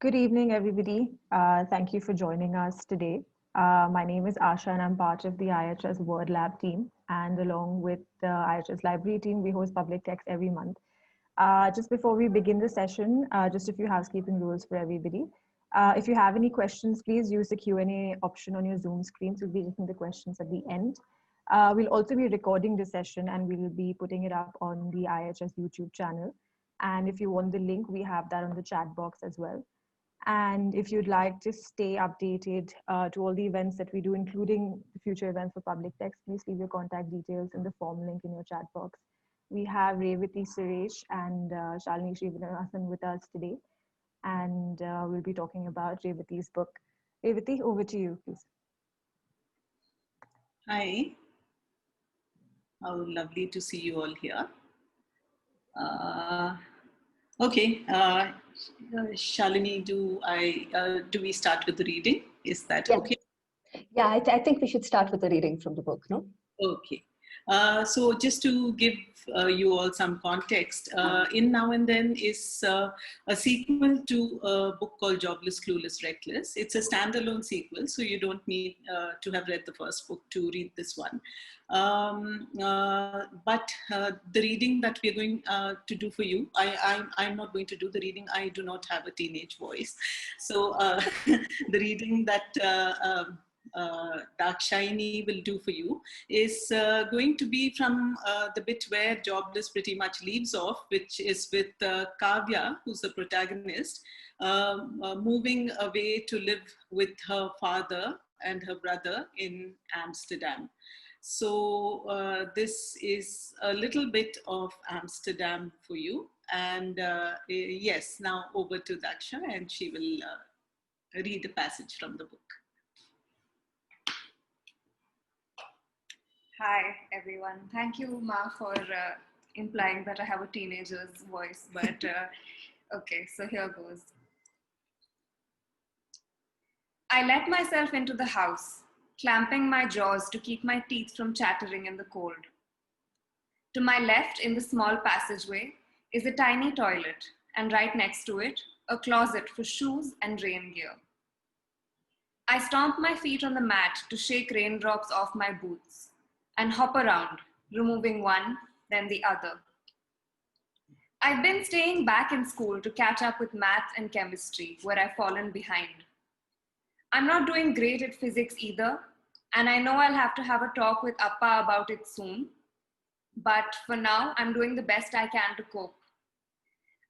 Good evening, everybody. Thank you for joining us today. My name is Asha, and I'm part of the IIHS Word Lab team. And along with the IIHS Library team, we host public text every month. Just before we begin the session, just a few housekeeping rules for everybody. If you have any questions, please use the Q&A option on your Zoom screen. So we'll be taking the questions at the end. We'll also be recording this session, and we'll be putting it up on the IIHS YouTube channel. And if you want the link, we have that on the chat box as well. And if you'd like to stay updated to all the events that we do, including the future events for public text, please leave your contact details in the form link in your chat box. We have Revathi Suresh and Shalini Srinivasan with us today. And we'll be talking about Revathi's book. Revathi, over to you, please. Hi. How lovely to see you all here. Okay, Shalini, do we start with the reading? Is that okay? Yeah, I think we should start with the reading from the book, no? Okay. So just to give you all some context, In Now and Then is a sequel to a book called Jobless, Clueless, Reckless. It's a standalone sequel, so you don't need to have read the first book to read this one. But the reading that we're going to do for you, I'm not going to do the reading. I do not have a teenage voice. So the reading that Dakshayani will do for you is going to be from the bit where Jobless pretty much leaves off, which is with Kavya, who's the protagonist, moving away to live with her father and her brother in Amsterdam. So this is a little bit of Amsterdam for you. And yes, now over to Daksha, and she will read a passage from the book. Hi, everyone. Thank you, Ma, for implying that I have a teenager's voice, but okay, so here goes. I let myself into the house, clamping my jaws to keep my teeth from chattering in the cold. To my left, in the small passageway, is a tiny toilet, and right next to it, a closet for shoes and rain gear. I stomp my feet on the mat to shake raindrops off my boots, and hop around, removing one, then the other. I've been staying back in school to catch up with math and chemistry, where I've fallen behind. I'm not doing great at physics either, and I know I'll have to have a talk with Appa about it soon, but for now, I'm doing the best I can to cope.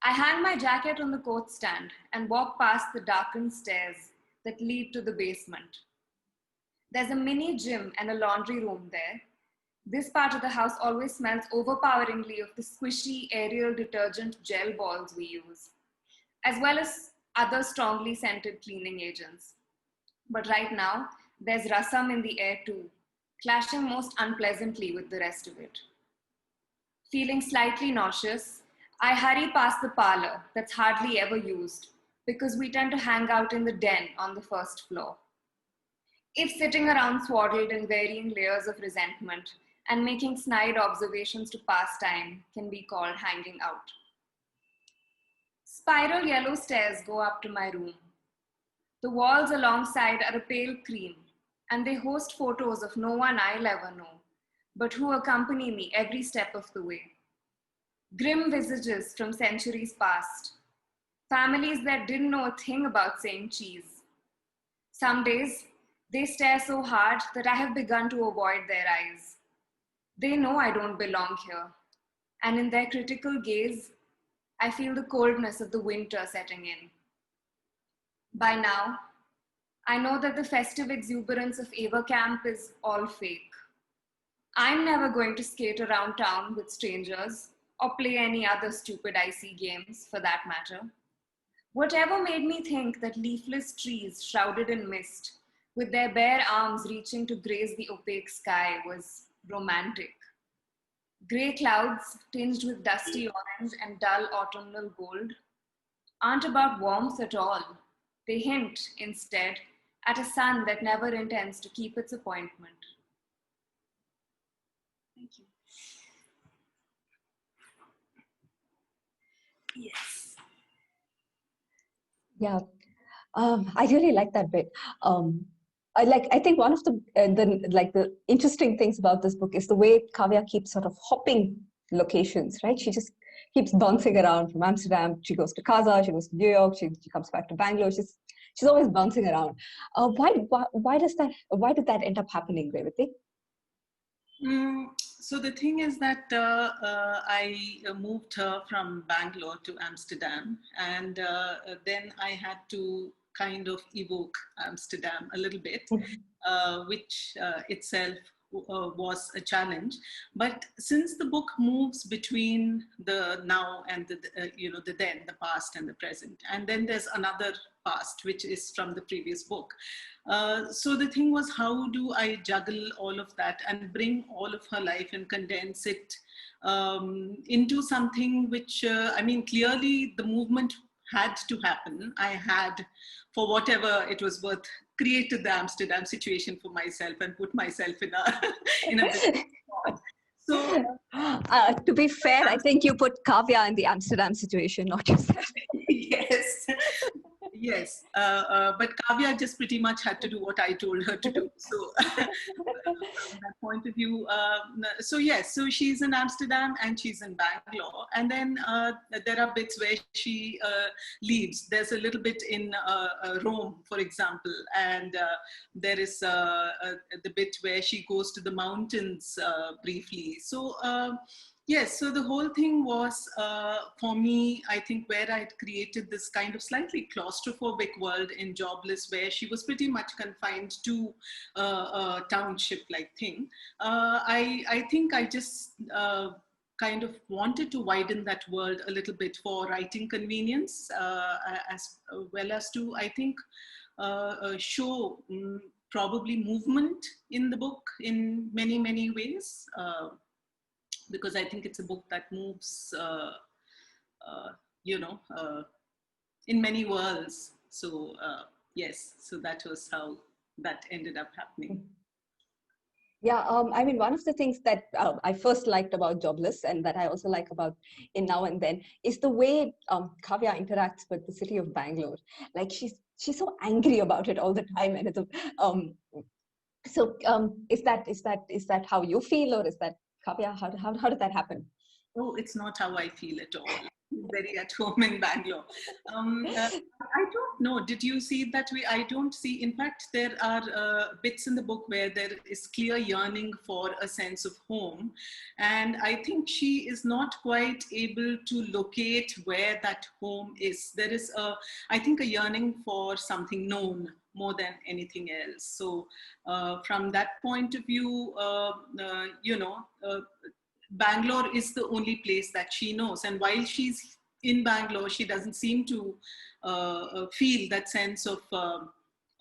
I hang my jacket on the coat stand and walk past the darkened stairs that lead to the basement. There's a mini gym and a laundry room there. This part of the house always smells overpoweringly of the squishy aerial detergent gel balls we use, as well as other strongly scented cleaning agents. But right now, there's rasam in the air too, clashing most unpleasantly with the rest of it. Feeling slightly nauseous, I hurry past the parlor that's hardly ever used because we tend to hang out in the den on the first floor. If sitting around swaddled in varying layers of resentment and making snide observations to pass time can be called hanging out. Spiral yellow stairs go up to my room. The walls alongside are a pale cream, and they host photos of no one I'll ever know, but who accompany me every step of the way. Grim visages from centuries past. Families that didn't know a thing about saying cheese. Some days, they stare so hard that I have begun to avoid their eyes. They know I don't belong here, and in their critical gaze, I feel the coldness of the winter setting in. By now, I know that the festive exuberance of Ava Camp is all fake. I'm never going to skate around town with strangers or play any other stupid icy games for that matter. Whatever made me think that leafless trees shrouded in mist with their bare arms reaching to graze the opaque sky was romantic. Grey clouds tinged with dusty orange and dull autumnal gold aren't about warmth at all. They hint, instead, at a sun that never intends to keep its appointment. Thank you. Yes. Yeah, I really like that bit. I think one of the interesting things about this book is the way Kavya keeps sort of hopping locations, right? She just keeps bouncing around from Amsterdam. She goes to Kaza, she goes to New York, she comes back to Bangalore. She's always bouncing around. Why did that end up happening, Revathi? So the thing is that I moved her from Bangalore to Amsterdam, and then I had to kind of evoke Amsterdam a little bit, which itself was a challenge. But since the book moves between the now and the then, the past and the present, and then there's another past which is from the previous book. So the thing was, how do I juggle all of that and bring all of her life and condense it into something which, clearly the movement had to happen. I had, for whatever it was worth, created the Amsterdam situation for myself and put myself in a bit. So, to be fair, I think you put Kavya in the Amsterdam situation, not yourself. Yes. Yes, but Kavya just pretty much had to do what I told her to do. So from that point of view, so she's in Amsterdam and she's in Bangalore. And then there are bits where she leaves. There's a little bit in Rome, for example. And there is the bit where she goes to the mountains briefly. So yes, so the whole thing was, for me, I think, where I had created this kind of slightly claustrophobic world in Jobless, where she was pretty much confined to a township-like thing. I think I just kind of wanted to widen that world a little bit for writing convenience, as well as to, I think, show probably movement in the book in many, many ways. Because I think it's a book that moves, in many worlds. So yes, so that was how that ended up happening. Yeah, one of the things that I first liked about Jobless, and that I also like about In Now and Then, is the way Kavya interacts with the city of Bangalore. Like she's so angry about it all the time, and it's is that how you feel, or is that Kavya? How did that happen? Oh, it's not how I feel at all. Very at home in Bangalore. I don't know. Did you see it that way? I don't see. In fact, there are bits in the book where there is clear yearning for a sense of home. And I think she is not quite able to locate where that home is. There is, I think, a yearning for something known more than anything else. So from that point of view, Bangalore is the only place that she knows. And while she's in Bangalore, she doesn't seem to feel that sense of,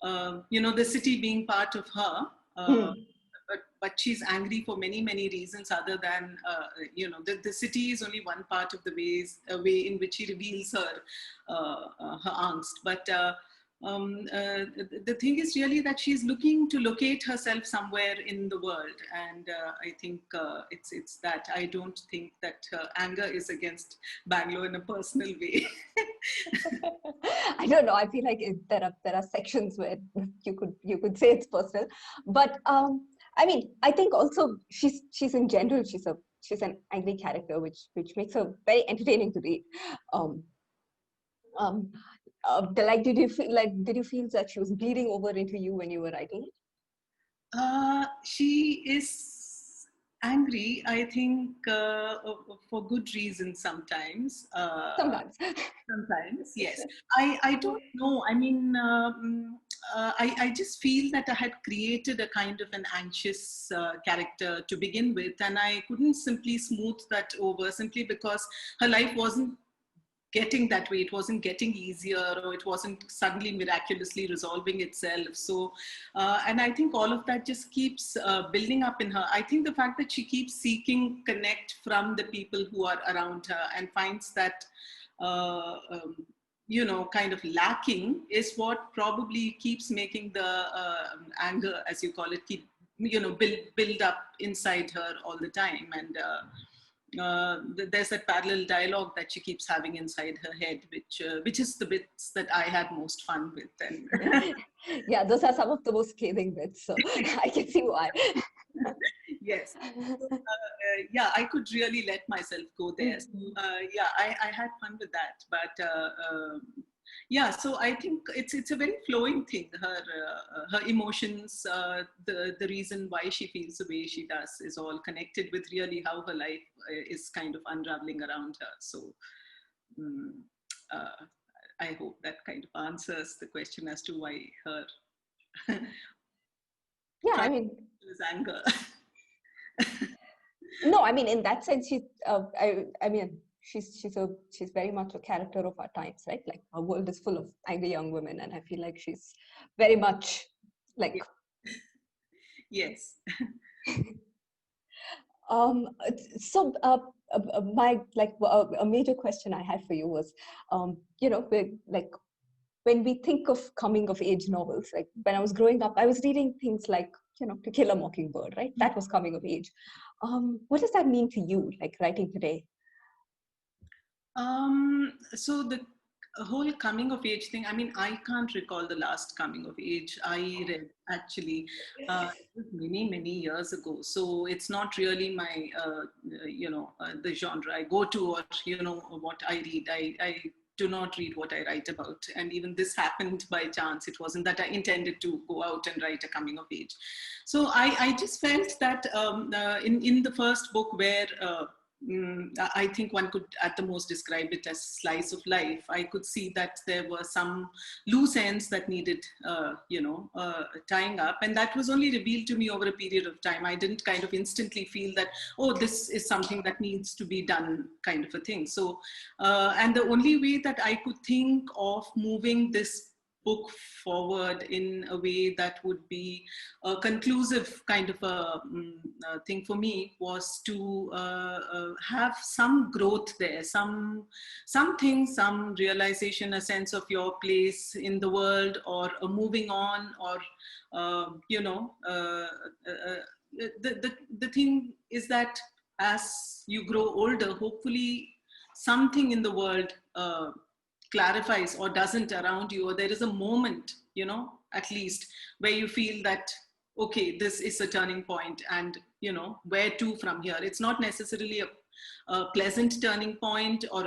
the city being part of her. But she's angry for many, many reasons other than, the city is only one part of the way in which she reveals her angst. But the thing is really that she's looking to locate herself somewhere in the world, and I think it's that. I don't think that anger is against Bangalore in a personal way. I don't know. I feel like there are sections where you could say it's personal, but I think also she's in general she's an angry character, which makes her very entertaining to read. Did you feel that she was bleeding over into you when you were writing it? She is angry, I think, for good reasons sometimes. Sometimes, yes. I don't know. I mean, I just feel that I had created a kind of an anxious character to begin with, and I couldn't simply smooth that over simply because her life wasn't getting that way. It wasn't getting easier, or it wasn't suddenly miraculously resolving itself. So, and I think all of that just keeps building up in her. I think the fact that she keeps seeking connect from the people who are around her and finds that, kind of lacking is what probably keeps making the anger, as you call it, keep, build up inside her all the time. And there's that parallel dialogue that she keeps having inside her head, which is the bits that I had most fun with. And yeah, those are some of the most scathing bits, so I can see why. yes. So, yeah, I could really let myself go there. So, yeah, I had fun with that. But yeah, so I think it's a very flowing thing. Her emotions, the reason why she feels the way she does, is all connected with really how her life is kind of unraveling around her. So I hope that kind of answers the question as to why her Yeah, I mean, anger. No, I mean, in that sense, I mean, she's very much a character of our times, right? Like our world is full of angry young women, and I feel like she's very much like. Yes. So my a major question I had for you was, like when we think of coming of age novels, like when I was growing up, I was reading things like, To Kill a Mockingbird, right? That was coming of age. What does that mean to you, like writing today? So the whole coming of age thing, I mean, I can't recall the last coming of age I read actually many years ago. So it's not really my, the genre I go to, or, what I read. I do not read what I write about. And even this happened by chance. It wasn't that I intended to go out and write a coming of age. So I just felt that in the first book where I think one could at the most describe it as slice of life, I could see that there were some loose ends that needed, tying up. And that was only revealed to me over a period of time. I didn't kind of instantly feel that, oh, this is something that needs to be done, kind of a thing. So, and the only way that I could think of moving this book forward in a way that would be a conclusive kind of a thing for me was to have some growth there, something, some realization, a sense of your place in the world, or a moving on, or the thing is that as you grow older, hopefully something in the world clarifies or doesn't around you, or there is a moment, at least, where you feel that, okay, this is a turning point, and where to from here. It's not necessarily a pleasant turning point, or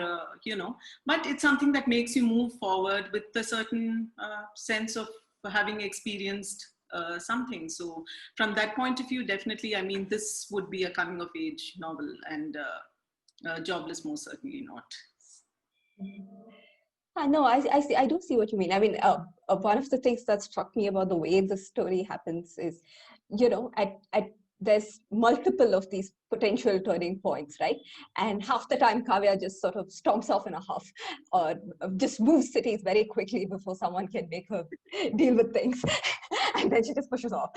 but it's something that makes you move forward with a certain sense of having experienced something. So from that point of view, definitely, I mean, this would be a coming of age novel, and Jobless most certainly not. No, I see. I do see what you mean. I mean, one of the things that struck me about the way the story happens is, there's multiple of these potential turning points, right? And half the time, Kavya just sort of stomps off in a huff, or just moves cities very quickly before someone can make her deal with things, and then she just pushes off.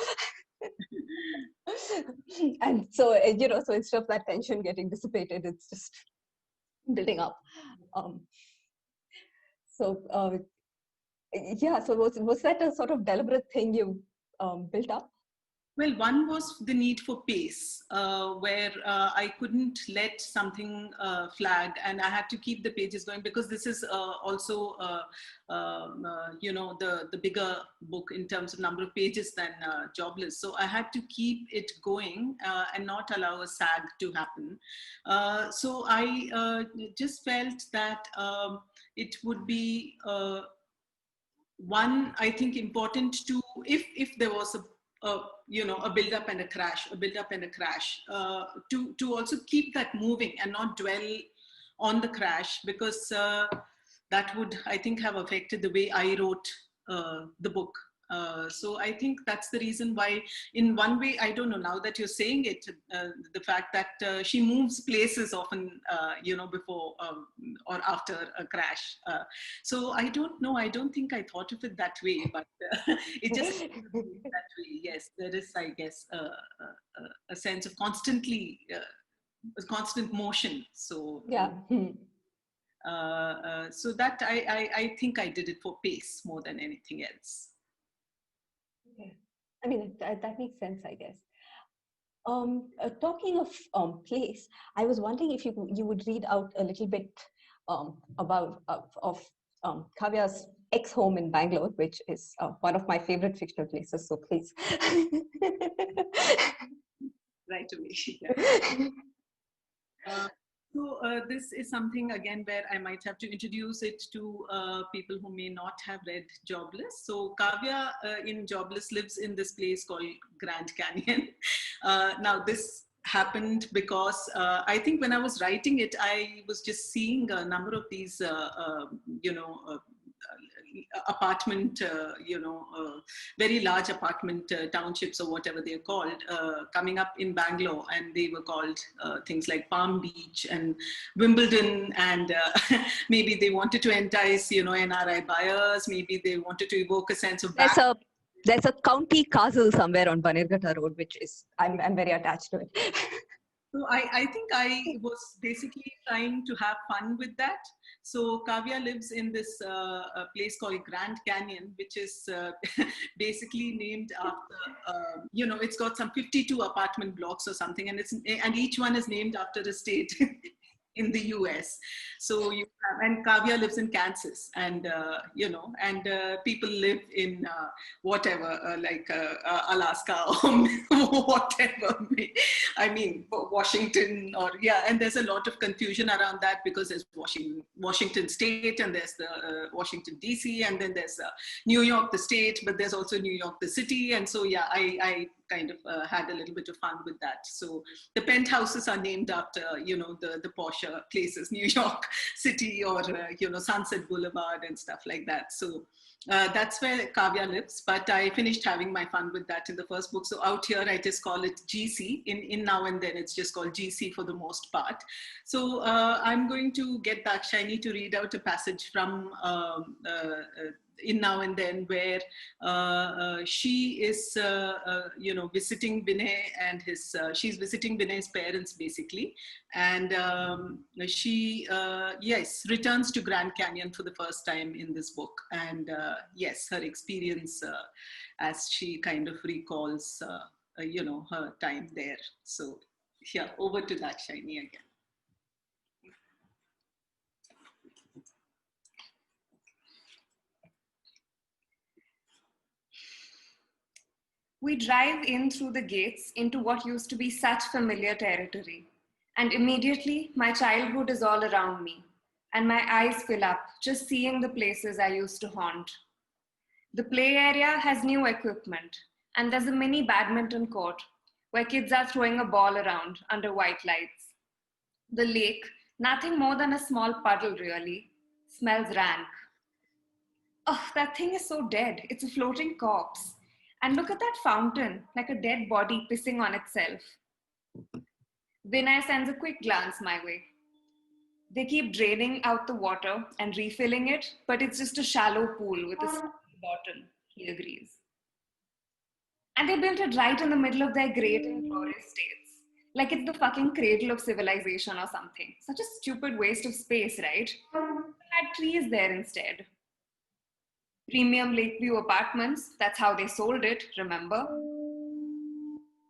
And so, so instead of that tension getting dissipated, it's just building up. So yeah, so was that a sort of deliberate thing you built up? Well, one was the need for pace, where I couldn't let something flag, and I had to keep the pages going, because this is also, the bigger book in terms of number of pages than Jobless. So I had to keep it going and not allow a sag to happen. So I just felt that it would be one, I think, important to, if there was a build up and a crash, to also keep that moving and not dwell on the crash, because that would, I think, have affected the way I wrote the book. So I think that's the reason why, in one way, I don't know, now that you're saying it, the fact that she moves places often, before or after a crash. So I don't know, I don't think I thought of it that way, but it just that way. Yes, there is, I guess, a sense of constant motion. So yeah. So that I think I did it for pace more than anything else. Okay. I mean, that makes sense, I guess. Talking of place, I was wondering if you would read out a little bit about of Kavya's ex-home in Bangalore, which is one of my favorite fictional places. So please. Right away. Yeah. So this is something again where I might have to introduce it to people who may not have read Jobless. So Kavya in Jobless lives in this place called Grand Canyon. Now this happened because I think when I was writing it, I was just seeing a number of these, apartment, very large apartment townships or whatever they're called, coming up in Bangalore, and they were called things like Palm Beach and Wimbledon, and maybe they wanted to entice, NRI buyers, maybe they wanted to evoke a sense of There's a county castle somewhere on Banirghata Road, which is, I'm very attached to it. So I think I was basically trying to have fun with that. So Kavya lives in this place called Grand Canyon, which is basically named after, it's got some 52 apartment blocks or something, and each one is named after a state in the US. So and Kavya lives in Kansas, and people live in whatever, like Alaska or whatever. I mean, Washington, or and there's a lot of confusion around that because there's Washington State, and there's the Washington DC, and then there's New York the state, but there's also New York the city, and so I kind of had a little bit of fun with that. So the penthouses are named after, the posher places, New York City, or, Sunset Boulevard and stuff like that. So that's where Kavya lives, but I finished having my fun with that in the first book. So out here, I just call it GC. In Now and Then, it's just called GC for the most part. So I'm going to get back Shiny to read out a passage from In Now and Then, where she is, visiting Vinay and she's visiting Vinay's parents, basically. And she, returns to Grand Canyon for the first time in this book. And yes, her experience as she kind of recalls, her time there. So yeah, over to that, Shiny, again. We drive in through the gates into what used to be such familiar territory. And immediately, my childhood is all around me, and my eyes fill up just seeing the places I used to haunt. The play area has new equipment, and there's a mini badminton court where kids are throwing a ball around under white lights. The lake, nothing more than a small puddle really, smells rank. Oh, that thing is so dead. It's a floating corpse. And look at that fountain, like a dead body pissing on itself. Vinay sends a quick glance my way. They keep draining out the water and refilling it, but it's just a shallow pool with a bottom, he agrees. And they built it right in the middle of their great and glorious states. Like it's the fucking cradle of civilization or something. Such a stupid waste of space, right? They had trees there instead. Premium Lakeview apartments, that's how they sold it, remember?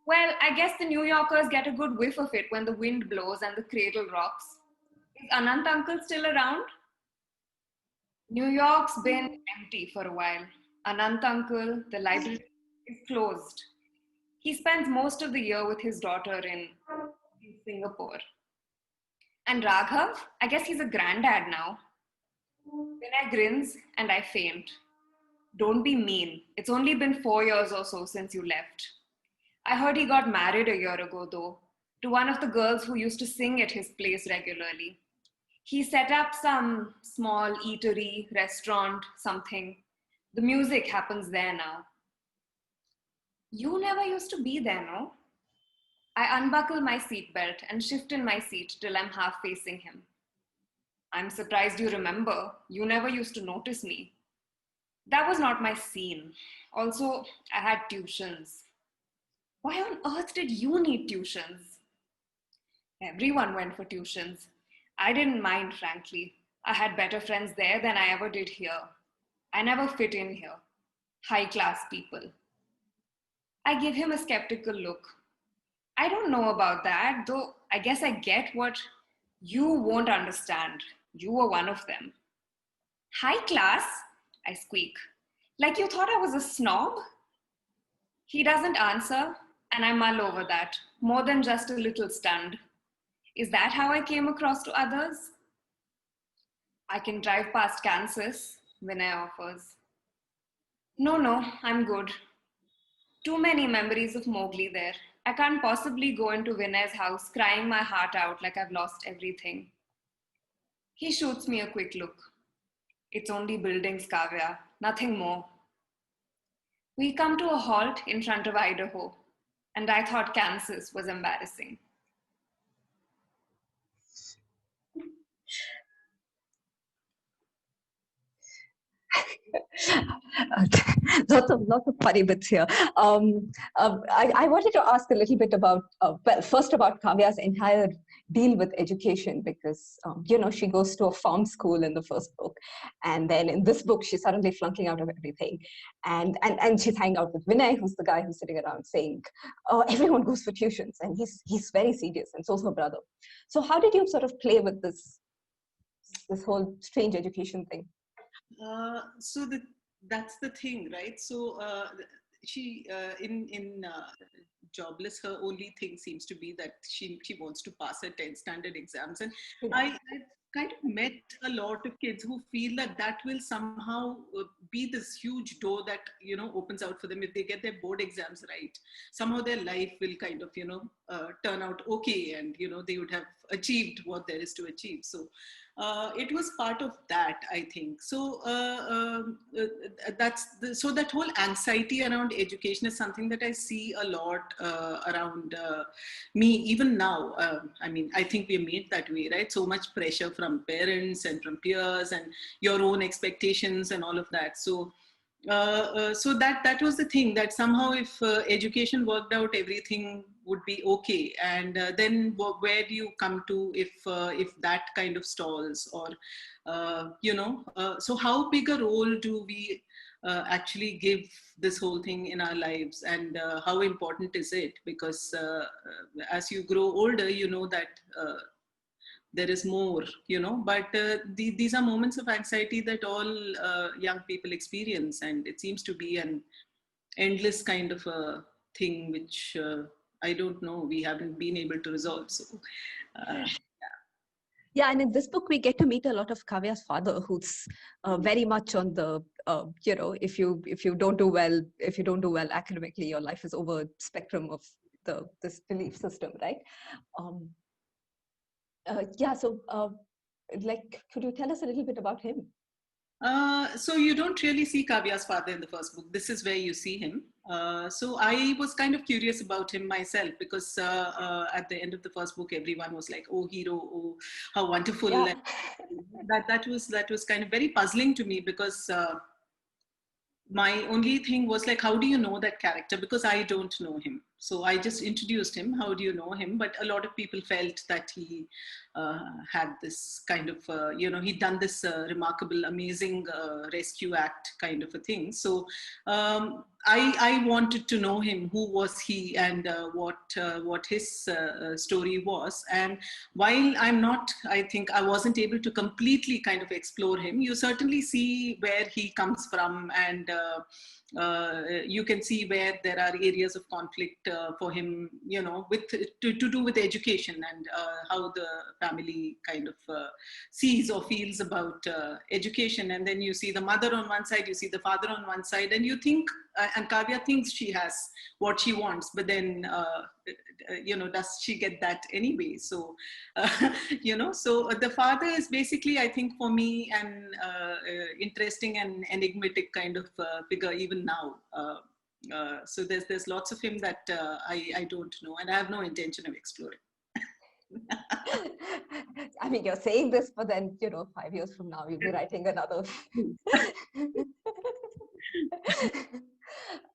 Well, I guess the New Yorkers get a good whiff of it when the wind blows and the cradle rocks. Is Anant Uncle still around? New York's been empty for a while. Anant Uncle, the library, is closed. He spends most of the year with his daughter in Singapore. And Raghav, I guess he's a granddad now. Vinay grins and I faint. Don't be mean. It's only been 4 years or so since you left. I heard he got married a year ago, though, to one of the girls who used to sing at his place regularly. He set up some small eatery, restaurant, something. The music happens there now. You never used to be there, no? I unbuckle my seatbelt and shift in my seat till I'm half facing him. I'm surprised you remember. You never used to notice me. That was not my scene. Also, I had tuitions. Why on earth did you need tuitions? Everyone went for tuitions. I didn't mind, frankly. I had better friends there than I ever did here. I never fit in here. High-class people. I give him a skeptical look. I don't know about that, though I guess I get what you won't understand. You were one of them. Hi, class, I squeak. Like you thought I was a snob? He doesn't answer, and I mull over that, more than just a little stunned. Is that how I came across to others? I can drive past Kansas, Vinay offers. No, I'm good. Too many memories of Mowgli there. I can't possibly go into Vinay's house crying my heart out like I've lost everything. He shoots me a quick look. It's only buildings, Kavya, nothing more. We come to a halt in front of Idaho, and I thought Kansas was embarrassing. Lots of funny bits here. I wanted to ask a little bit about, well, first about Kavya's entire deal with education, because, she goes to a farm school in the first book. And then in this book, she's suddenly flunking out of everything. And she's hanging out with Vinay, who's the guy who's sitting around saying, oh, everyone goes for tuitions. And he's very serious, and so's her brother. So how did you sort of play with this whole strange education thing? So that's the thing, right? So she in Jobless, her only thing seems to be that she wants to pass her 10th standard exams, and I kind of met a lot of kids who feel that will somehow be this huge door that opens out for them if they get their board exams right. Somehow their life will kind of turn out okay, and they would have achieved what there is to achieve. So it was part of that, I think. So so that whole anxiety around education is something that I see a lot around me even now. I mean, I think we're made that way, right? So much pressure from parents and from peers and your own expectations and all of that. So so that was the thing, that somehow if education worked out, everything would be okay. And then where do you come to if that kind of stalls, or so how big a role do we actually give this whole thing in our lives, and how important is it? Because as you grow older, you know that there is more, but these are moments of anxiety that all young people experience, and it seems to be an endless kind of a thing which I don't know, we haven't been able to resolve. So yeah, and in this book we get to meet a lot of Kavya's father, who's very much on the if you don't do well academically, your life is over spectrum of this belief system, right? Yeah, so could you tell us a little bit about him? So you don't really see Kavya's father in the first book. This is where you see him. So I was kind of curious about him myself, because at the end of the first book, everyone was like, "Oh, hero! Oh, how wonderful!" Yeah. that was kind of very puzzling to me, because my only thing was like, how do you know that character? Because I don't know him. So I just introduced him. How do you know him? But a lot of people felt that he had this kind of, he'd done this remarkable, amazing rescue act kind of a thing. So I wanted to know him. Who was he, and what his story was? And while I think I wasn't able to completely kind of explore him, you certainly see where he comes from, and you can see where there are areas of conflict for him, with to do with education, and how the family kind of sees or feels about education. And then you see the mother on one side, you see the father on one side, and you think, and Kavya thinks she has what she wants, but then does she get that anyway? So so the father is basically, I think, for me, an interesting and enigmatic kind of figure even now. So there's lots of him that I don't know, and I have no intention of exploring. I mean, you're saying this, but then 5 years from now you'll be writing another.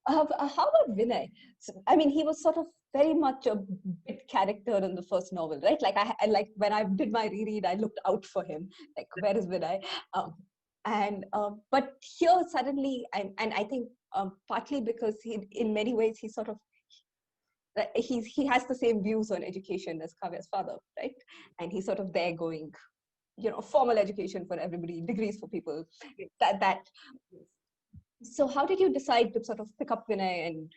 How about Vinay? So, I mean, he was sort of very much a bit character in the first novel, right? Like I like when I did my reread, I looked out for him. Like, where is Vinay? But here suddenly, and I think partly because in many ways he sort of he has the same views on education as Kavya's father, right? And he's sort of there going, formal education for everybody, degrees for people. That. So how did you decide to sort of pick up Vinay and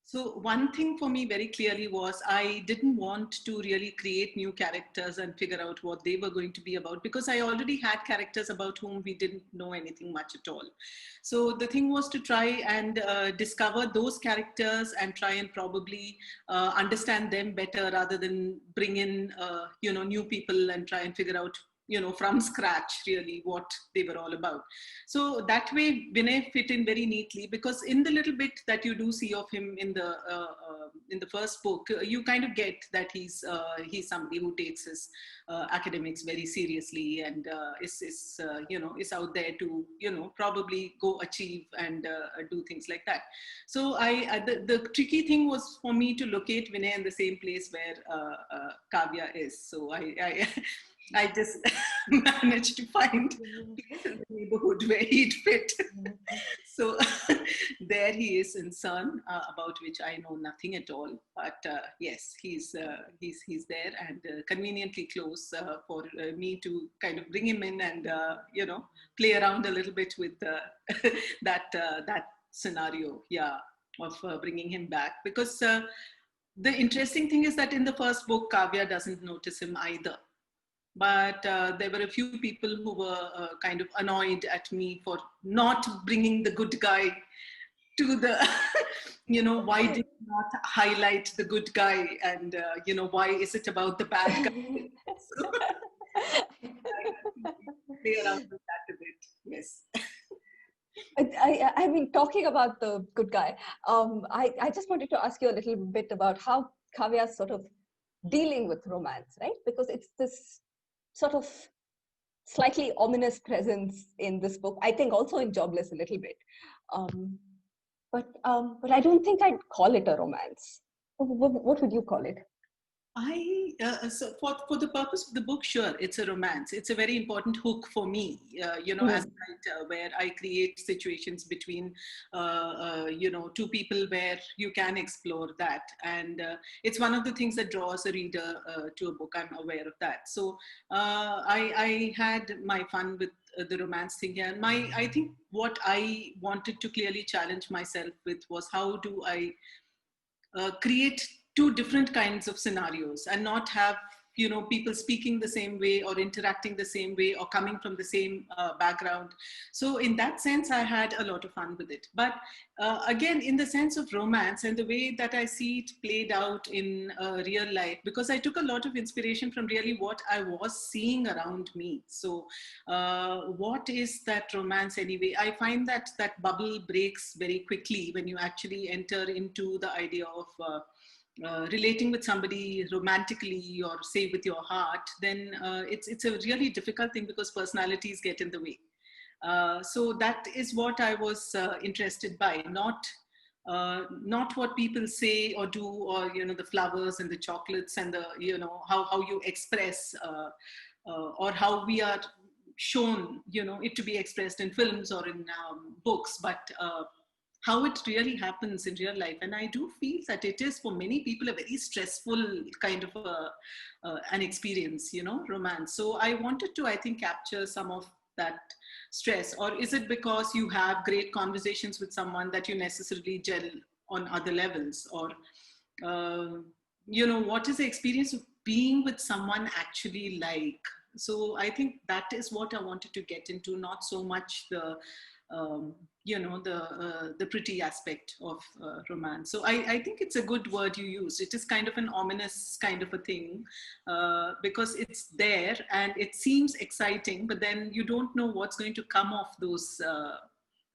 So one thing for me very clearly was I didn't want to really create new characters and figure out what they were going to be about, because I already had characters about whom we didn't know anything much at all. So the thing was to try and discover those characters and try and probably understand them better rather than bring in, new people and try and figure out from scratch really what they were all about. So that way Vinay fit in very neatly, because in the little bit that you do see of him in the first book, you kind of get that he's somebody who takes his academics very seriously and is out there to probably go achieve and do things like that. So the tricky thing was for me to locate Vinay in the same place where Kavya is. So I just managed to find place in the neighborhood where he'd fit. So there he is in CERN, about which I know nothing at all. But yes, he's there and conveniently close for me to kind of bring him in and play around a little bit with that scenario, of bringing him back. Because the interesting thing is that in the first book, Kavya doesn't notice him either. But there were a few people who were kind of annoyed at me for not bringing the good guy to the, why did you not highlight the good guy? And, why is it about the bad guy? So, I play around with that a bit, yes. I mean, talking about the good guy, I just wanted to ask you a little bit about how Kavya's sort of dealing with romance, right? Because it's this sort of slightly ominous presence in this book. I think also in Jobless a little bit, but I don't think I'd call it a romance. What would you call it? So for the purpose of the book, sure, it's a romance. It's a very important hook for me, as a writer, where I create situations between, two people where you can explore that. And it's one of the things that draws a reader to a book. I'm aware of that. So I had my fun with the romance thing here. And I think what I wanted to clearly challenge myself with was how do I create two different kinds of scenarios and not have people speaking the same way or interacting the same way or coming from the same background. So in that sense, I had a lot of fun with it. But again, in the sense of romance and the way that I see it played out in real life, because I took a lot of inspiration from really what I was seeing around me. So what is that romance anyway? I find that that bubble breaks very quickly when you actually enter into the idea of relating with somebody romantically or say with your heart, then it's a really difficult thing because personalities get in the way. So that is what I was interested by, not what people say or do, or the flowers and the chocolates and the how you express or how we are shown it to be expressed in films or in books, but how it really happens in real life. And I do feel that it is for many people a very stressful kind of an experience, romance. So I wanted to, I think, capture some of that stress. Or is it because you have great conversations with someone that you necessarily gel on other levels? Or, what is the experience of being with someone actually like? So I think that is what I wanted to get into, not so much the the pretty aspect of romance. So I think it's a good word you use. It is kind of an ominous kind of a thing because it's there and it seems exciting, but then you don't know what's going to come of those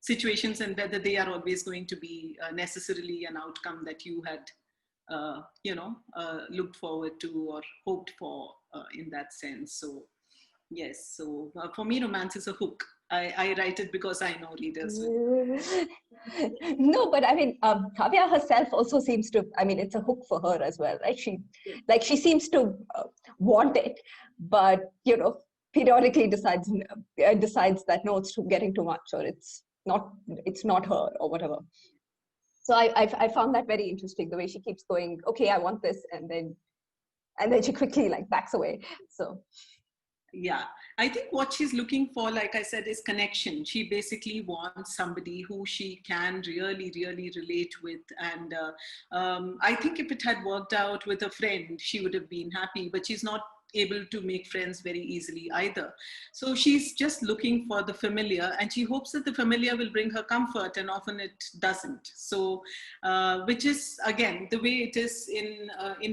situations and whether they are always going to be necessarily an outcome that you had looked forward to or hoped for in that sense. So yes, so for me, romance is a hook. I write it because I know readers will. No, but I mean, Kavya herself also seems to, I mean, it's a hook for her as well, right? She seems to want it, but, periodically decides that no, it's getting too much or it's not her or whatever. So I found that very interesting, the way she keeps going, okay, I want this, and then she quickly like backs away. So yeah, I think what she's looking for, like I said, is connection. She basically wants somebody who she can really, really relate with. And I think if it had worked out with a friend, she would have been happy, but she's not able to make friends very easily either. So she's just looking for the familiar, and she hopes that the familiar will bring her comfort, and often it doesn't. So which is, again, the way it is in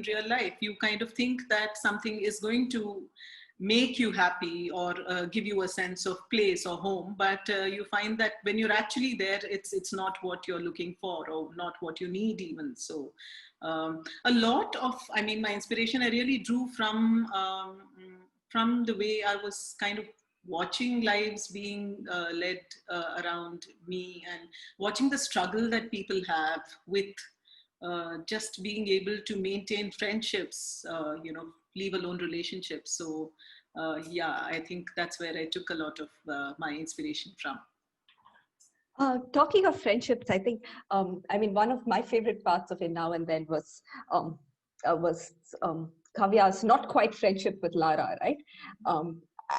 real life. You kind of think that something is going to make you happy or give you a sense of place or home, but you find that when you're actually there, it's not what you're looking for, or not what you need even. So a lot of, I mean, my inspiration I really drew from the way I was kind of watching lives being led around me, and watching the struggle that people have with just being able to maintain friendships, leave alone relationships. So yeah, I think that's where I took a lot of my inspiration from. Talking of friendships, I think, I mean, one of my favorite parts of It Now and Then was Kavya's not quite friendship with Lara, right?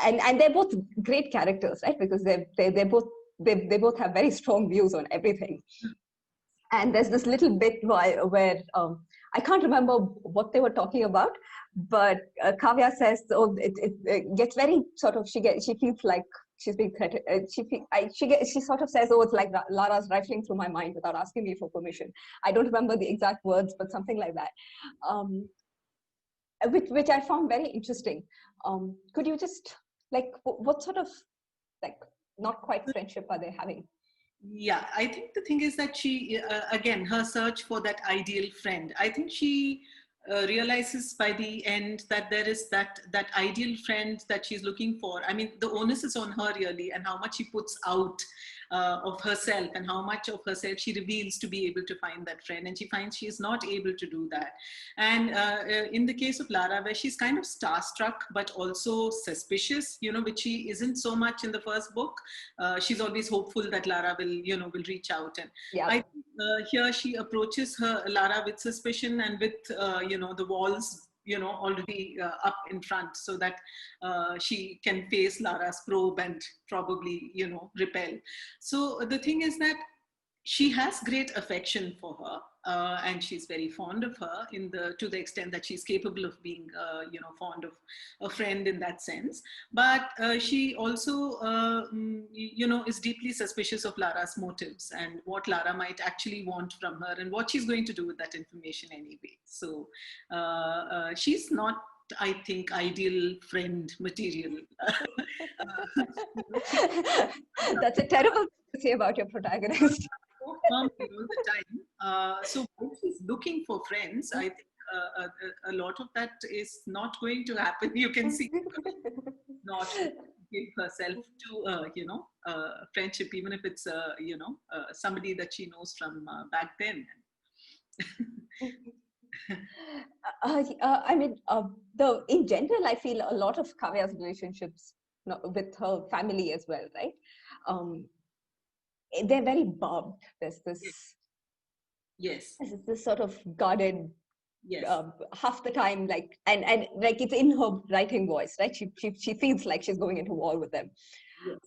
And they're both great characters, right? Because they both have very strong views on everything. And there's this little bit where I can't remember what they were talking about, but Kavya says, "Oh, it gets very sort of she feels like she's being threatened. She sort of says, oh, it's like Lara's rifling through my mind without asking me for permission." I don't remember the exact words, but something like that, which I found very interesting. Could you just like what sort of like not quite friendship are they having? Yeah, I think the thing is that she, again, her search for that ideal friend, I think she realizes by the end that there is that ideal friend that she's looking for. I mean, the onus is on her really, and how much she puts out of herself, and how much of herself she reveals to be able to find that friend. And she finds she is not able to do that. And in the case of Lara, where she's kind of starstruck, but also suspicious, which she isn't so much in the first book. She's always hopeful that Lara will reach out. And yeah. I think here she approaches Lara with suspicion, and with, the walls already up in front, so that she can face Lara's probe and probably, repel. So the thing is that she has great affection for her, and she's very fond of her to the extent that she's capable of being, fond of a friend in that sense. But she also, is deeply suspicious of Lara's motives, and what Lara might actually want from her, and what she's going to do with that information anyway. So she's not, I think, ideal friend material. That's a terrible thing to say about your protagonist. All the time. So when she's looking for friends, I think a lot of that is not going to happen. You can see not give herself to friendship, even if it's somebody that she knows from back then. I mean, in general, I feel a lot of Kavya's relationships with her family as well, right? They're very barbed. There's this, yes, this sort of guarded, yes, half the time, like and like it's in her writing voice, right? She feels like she's going into war with them. Yes.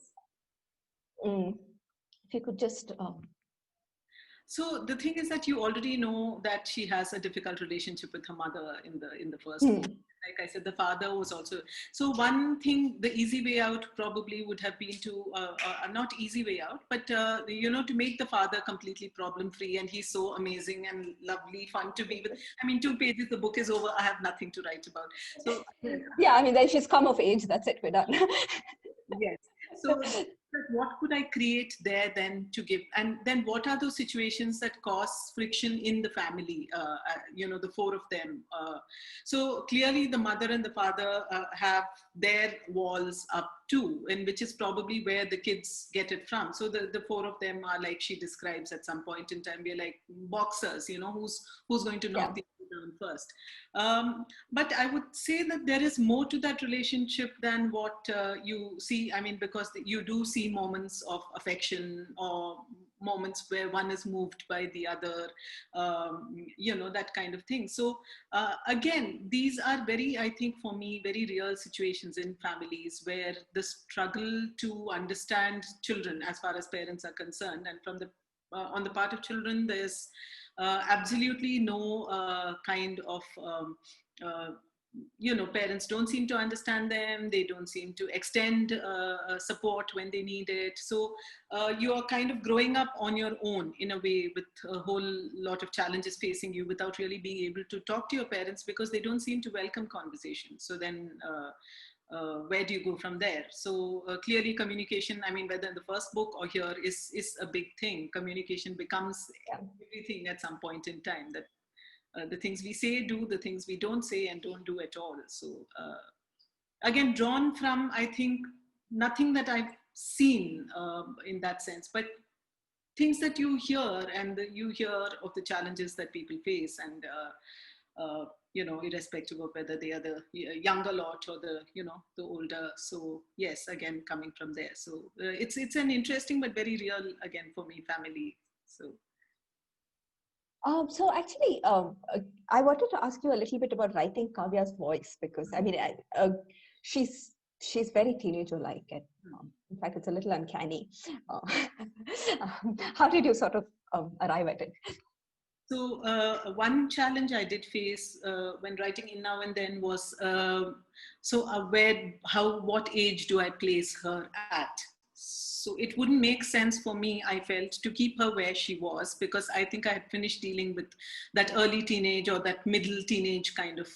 If you could just. So the thing is that you already know that she has a difficult relationship with her mother in the first book. Like I said, the father was also. So one thing, the easy way out probably would have been to, not easy way out, but to make the father completely problem-free, and he's so amazing and lovely, fun to be with. I mean, 2 pages, the book is over. I have nothing to write about. So yeah, I mean, then she's come of age. That's it. We're done. Yes. So what could I create there then to give? And then what are those situations that cause friction in the family, the 4 of them? So clearly the mother and the father have their walls up too, and which is probably where the kids get it from. So the 4 of them are, like she describes at some point in time, we're like boxers, who's going to knock the other down first. But I would say that there is more to that relationship than what you see. I mean, because you do see moments of affection, or moments where one is moved by the other, that kind of thing. So again, these are very, I think for me, very real situations in families where the struggle to understand children as far as parents are concerned, and from the on the part of children, there's absolutely no kind of parents don't seem to understand them. They don't seem to extend support when they need it. So you are kind of growing up on your own in a way, with a whole lot of challenges facing you without really being able to talk to your parents because they don't seem to welcome conversation. So then where do you go from there? So clearly communication, I mean, whether in the first book or here, is a big thing. Communication becomes everything at some point in time. That the things we say, do, the things we don't say and don't do at all. So again, drawn from, I think, nothing that I've seen in that sense, but things that you hear, and you hear of the challenges that people face, and irrespective of whether they are the younger lot or the older. So yes, again, coming from there. So it's an interesting but very real, again, for me, family. So. So actually, I wanted to ask you a little bit about writing Kavya's voice, because I mean, she's very teenager-like, and in fact, it's a little uncanny. How did you sort of arrive at it? So one challenge I did face when writing In Now and Then was what age do I place her at? So it wouldn't make sense for me, I felt, to keep her where she was, because I think I had finished dealing with that early teenage or that middle teenage kind of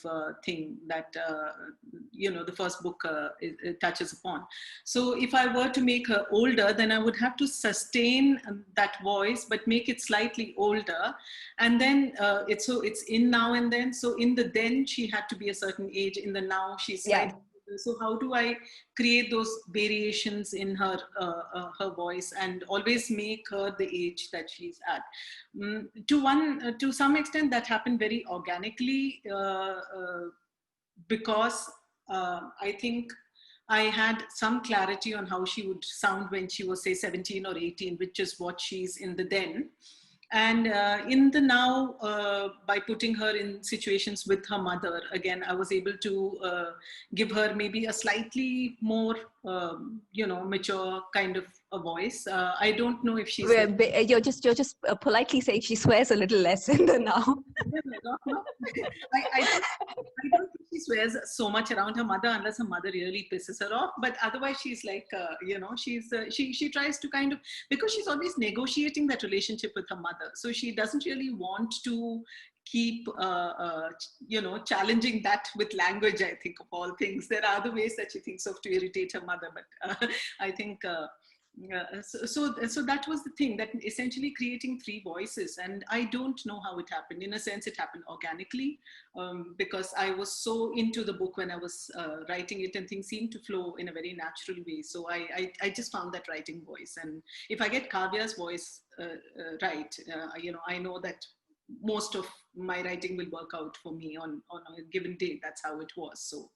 thing that, the first book it touches upon. So if I were to make her older, then I would have to sustain that voice, but make it slightly older. And then it's In Now and Then. So in the then, she had to be a certain age. In the now, she's slightly older. So how do I create those variations in her voice and always make her the age that she's at? To some extent, that happened very organically because I think I had some clarity on how she would sound when she was, say, 17 or 18, which is what she's in the then. And in the now, by putting her in situations with her mother, again, I was able to give her maybe a slightly more, mature kind of a voice. I don't know if she's... You're just politely saying she swears a little less in the now. No. I don't think she swears so much around her mother unless her mother really pisses her off. But otherwise, she's like, she tries to kind of, because she's always negotiating that relationship with her mother. So she doesn't really want to keep, challenging that with language, I think, of all things. There are other ways that she thinks of to irritate her mother. But I think... So that was the thing, that essentially creating three voices, and I don't know how it happened. In a sense, it happened organically because I was so into the book when I was writing it, and things seemed to flow in a very natural way. So I just found that writing voice, and if I get Kavya's voice right, I know that most of my writing will work out for me on a given day. That's how it was. So.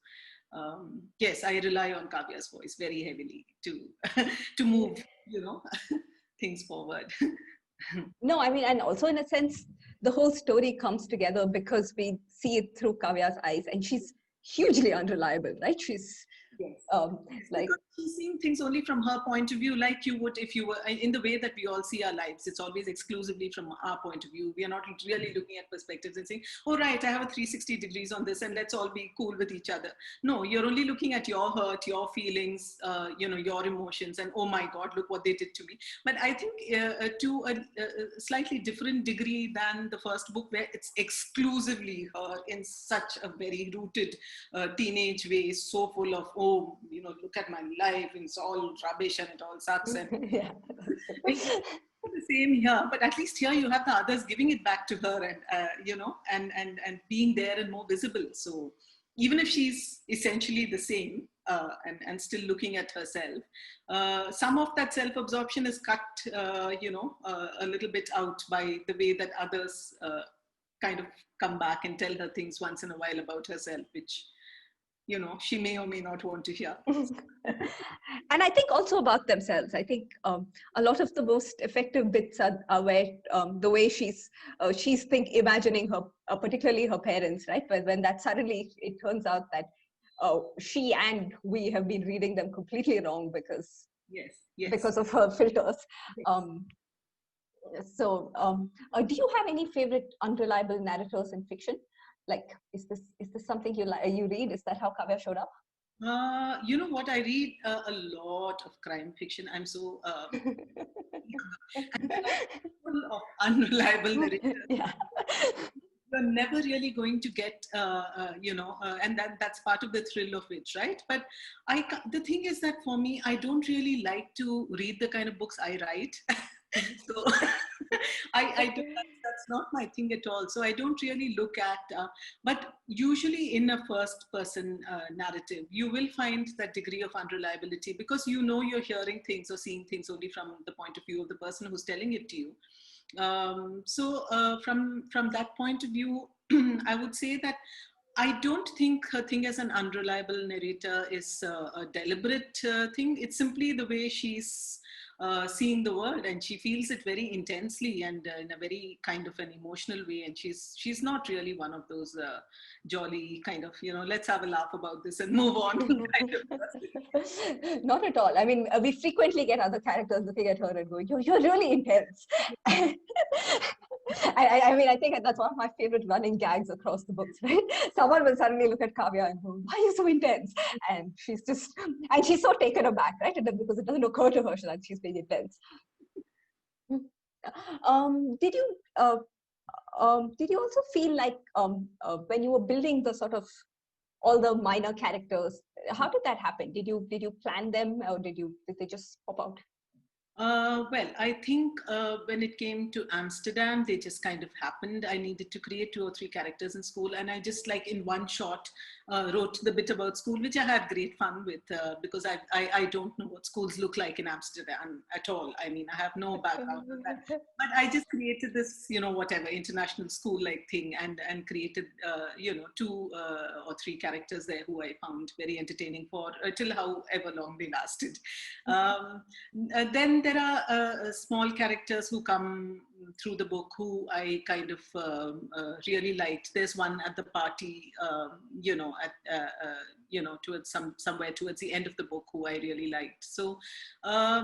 Yes, I rely on Kavya's voice very heavily to move, things forward. No, I mean, and also in a sense, the whole story comes together because we see it through Kavya's eyes, and she's hugely unreliable, right? She's like, she's seeing things only from her point of view, like you would if you were in the way that we all see our lives. It's always exclusively from our point of view. We are not really looking at perspectives and saying, oh, right, I have a 360 degrees on this and let's all be cool with each other. No, you're only looking at your hurt, your feelings, your emotions, and oh my God, look what they did to me. But I think to a slightly different degree than the first book, where it's exclusively her in such a very rooted teenage way, so full of, look at my life, it's all rubbish and it all sucks. And the same here, but at least here you have the others giving it back to her, and and being there and more visible. So even if she's essentially the same and still looking at herself, some of that self-absorption is cut, a little bit out by the way that others kind of come back and tell her things once in a while about herself, which she may or may not want to hear. And I think also about themselves. I think a lot of the most effective bits are where the way she's imagining her, particularly her parents, right? But when that suddenly it turns out that she and we have been reading them completely wrong because of her filters. Do you have any favorite unreliable narrators in fiction? Like, is this something you read? Is that how Kavya showed up? You know what? I read a lot of crime fiction. I'm so and full of unreliable narrators. Yeah. You're never really going to get, and that's part of the thrill of it, right? But the thing is that for me, I don't really like to read the kind of books I write. So that's not my thing at all. So I don't really look at, but usually in a first person narrative, you will find that degree of unreliability because you're hearing things or seeing things only from the point of view of the person who's telling it to you. From that point of view, I would say that I don't think her thing as an unreliable narrator is a deliberate thing. It's simply the way she's seeing the world, and she feels it very intensely and in a very kind of an emotional way. And she's not really one of those jolly kind of, let's have a laugh about this and move on kind of. Not at all. I mean, we frequently get other characters looking at her and going, you're really intense. I mean, I think that's one of my favorite running gags across the books, right? Someone will suddenly look at Kavya and go, why are you so intense? And she's so taken aback, right? Because it doesn't occur to her that she's being intense. Did you also feel like when you were building the sort of all the minor characters, how did that happen? Did you plan them, or did they just pop out? Well, I think when it came to Amsterdam, they just kind of happened. I needed to create 2 or 3 characters in school, and I just like in one shot wrote the bit about school, which I had great fun with because I don't know what schools look like in Amsterdam at all. I mean, I have no background on that, but I just created this, whatever international school-like thing, and created 2 or 3 characters there who I found very entertaining for till however long they lasted. Then there are small characters who come through the book who I kind of really liked. There's one at the party, towards somewhere towards the end of the book who I really liked. So I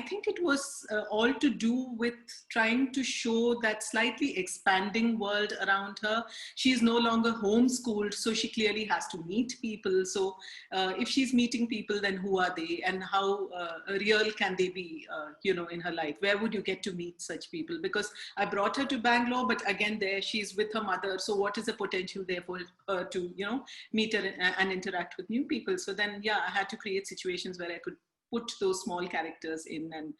think it was all to do with trying to show that slightly expanding world around her. She's no longer homeschooled, so she clearly has to meet people. So if she's meeting people, then who are they, and how real can they be, in her life? Where would you get to meet such people? Because I brought her to Bangalore, but again, there she's with her mother. So what is the potential there for her to, meet her and interact with new people? So then, I had to create situations where I could put those small characters in, and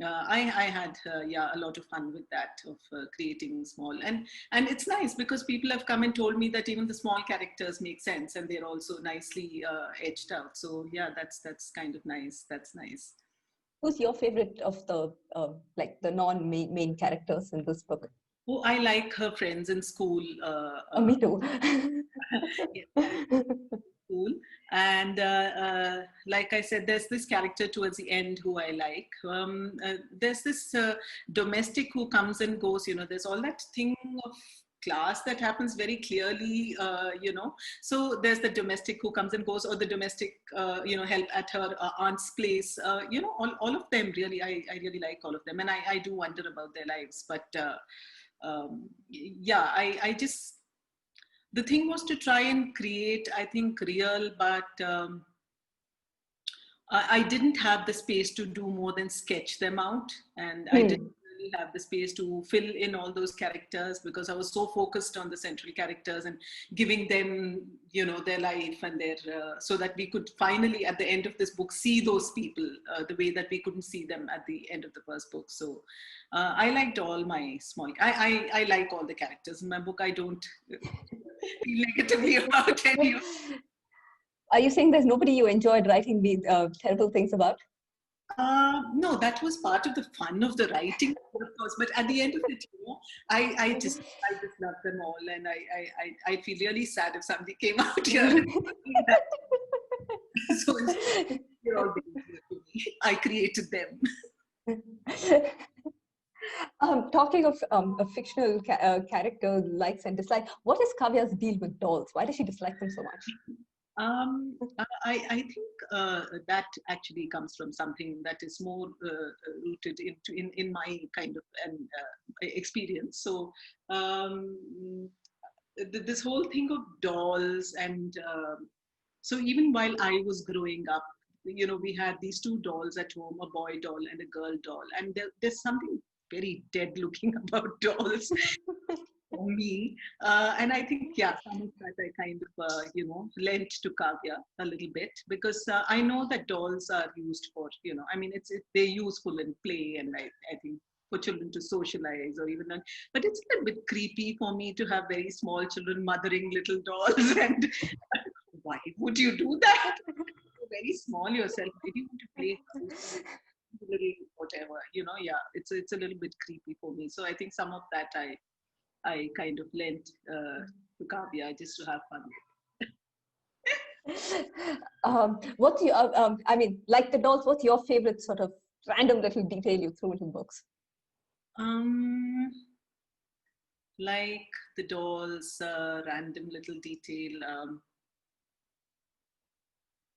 I had a lot of fun with that, of creating small, and it's nice because people have come and told me that even the small characters make sense and they're also nicely edged out. So that's kind of nice. That's nice. Who's your favorite of the the non-main characters in this book? Oh, I like her friends in school. Me too. School. And like I said, there's this character towards the end who I like. There's this domestic who comes and goes. There's all that thing of class that happens very clearly, so there's the domestic who comes and goes, or the domestic help at her aunt's place, all of them really. I really like all of them, and I do wonder about their lives. But I just, the thing was to try and create, I think, real, but I didn't have the space to do more than sketch them out, and I didn't really have the space to fill in all those characters because I was so focused on the central characters and giving them, their life and their, so that we could finally at the end of this book see those people the way that we couldn't see them at the end of the first book. So I liked all my small, I like all the characters in my book. I don't feel negatively about any of them. Are you saying there's nobody you enjoyed writing the terrible things about? No, that was part of the fun of the writing, of course. But at the end of it, I just love them all, and I feel really sad if somebody came out here. So they're all very dear to me. I created them. Talking of a fictional character likes and dislikes, what is Kavya's deal with dolls? Why does she dislike them so much? I think that actually comes from something that is more rooted in my kind of experience. So this whole thing of dolls, and so even while I was growing up, we had these two dolls at home, a boy doll and a girl doll, and there's something very dead looking about dolls. For me, and I think, yeah, some of that I kind of lent to Kavya a little bit, because I know that dolls are used for, I mean, they're useful in play, and I think for children to socialize, or even, but it's a little bit creepy for me to have very small children mothering little dolls, and why would you do that? You're very small yourself. Why do you want to play house? Little whatever, yeah, it's a little bit creepy for me. So I think some of that I kind of lent to Kavya just to have fun. What do you, I mean, like the dolls, what's your favorite sort of random little detail you threw into books? Like the dolls, random little detail.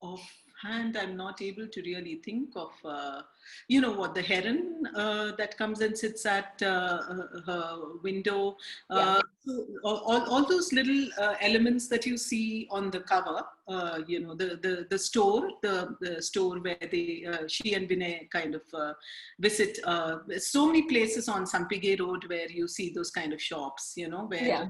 Offhand, I'm not able to really think of, what, the heron that comes and sits at her window. Yeah. So all those little elements that you see on the cover, the store, the store where she and Vinay kind of visit. So many places on Sampige Road where you see those kind of shops, where. Yeah.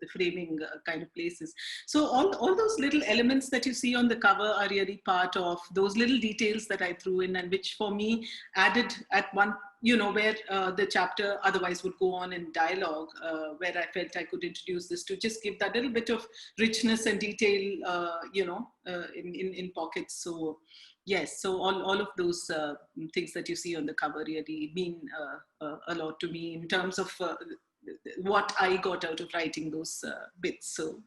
The framing kind of places. So all those little elements that you see on the cover are really part of those little details that I threw in, and which for me added at one, where the chapter otherwise would go on in dialogue, where I felt I could introduce this to just give that little bit of richness and detail, in pockets. So yes, so all of those things that you see on the cover really mean a lot to me in terms of what I got out of writing those bits. So,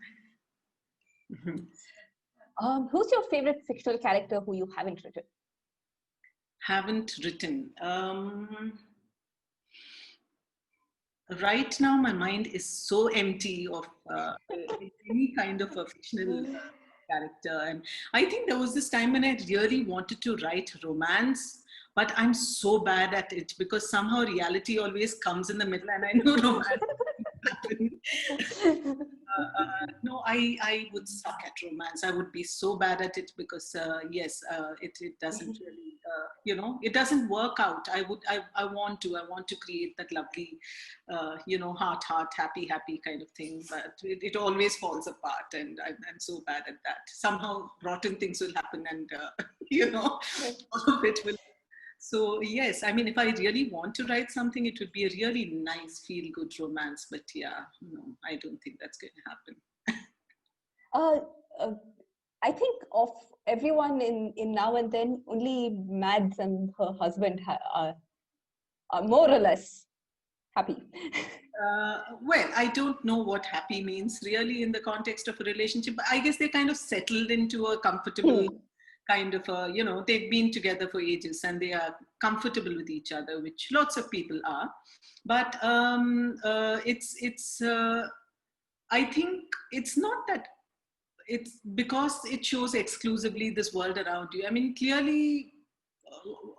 who's your favorite fictional character who you haven't written? Haven't written. Right now, my mind is so empty of any kind of a fictional character, and I think there was this time when I really wanted to write romance. But I'm so bad at it because somehow reality always comes in the middle, and I know romance doesn't happen. No, I would suck at romance. I would be so bad at it because yes, it doesn't really, it doesn't work out. I want to create that lovely, heart, happy kind of thing, but it always falls apart, and I'm so bad at that. Somehow rotten things will happen, and all of it will. So yes, I mean, if I really want to write something, it would be a really nice, feel-good romance. But yeah, no, I don't think that's going to happen. I think of everyone in Now and Then, only Mads and her husband are more or less happy. Well, I don't know what happy means really in the context of a relationship, but I guess they kind of settled into a comfortable kind of they've been together for ages and they are comfortable with each other, which lots of people are. But it's I think it's not that it's because it shows exclusively this world around you. I mean, clearly,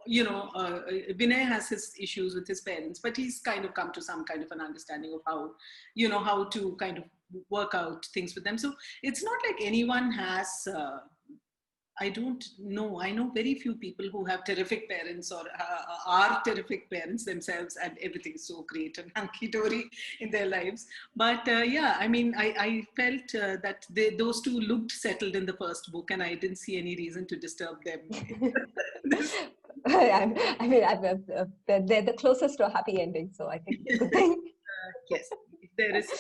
Vinay has his issues with his parents, but he's kind of come to some kind of an understanding of how, how to kind of work out things with them. So it's not like anyone has, I don't know. I know very few people who have terrific parents or are terrific parents themselves, and everything's so great and hunky-dory in their lives. But yeah, I mean, I felt that those two looked settled in the first book, and I didn't see any reason to disturb them. I mean, they're the closest to a happy ending, so I think it's a good thing. Yes, if there is such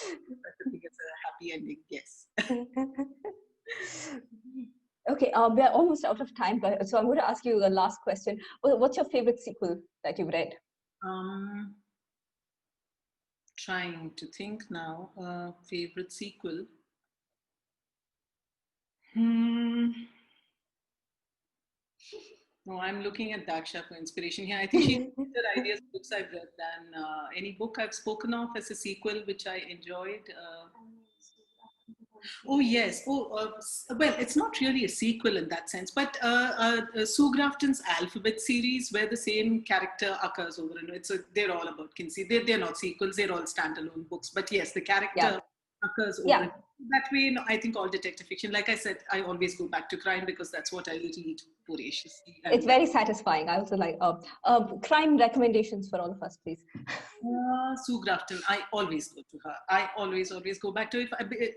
a thing as a happy ending, yes. Okay, we are almost out of time, so I'm going to ask you the last question. What's your favorite sequel that you've read? Trying to think now. Favorite sequel. No, I'm looking at Daksha for inspiration here. I think she's better ideas books I've read than any book I've spoken of as a sequel, which I enjoyed. Oh yes. Well, it's not really a sequel in that sense, but Sue Grafton's Alphabet series, where the same character occurs over and over. They're all about Kinsey. They're not sequels. They're all standalone books. But yes, the character occurs over. And that way, I think all detective fiction. Like I said, I always go back to crime because that's what I read voraciously. It's very satisfying. I also like crime recommendations for all of us, please. Sue Grafton, I always go to her. I always go back to it.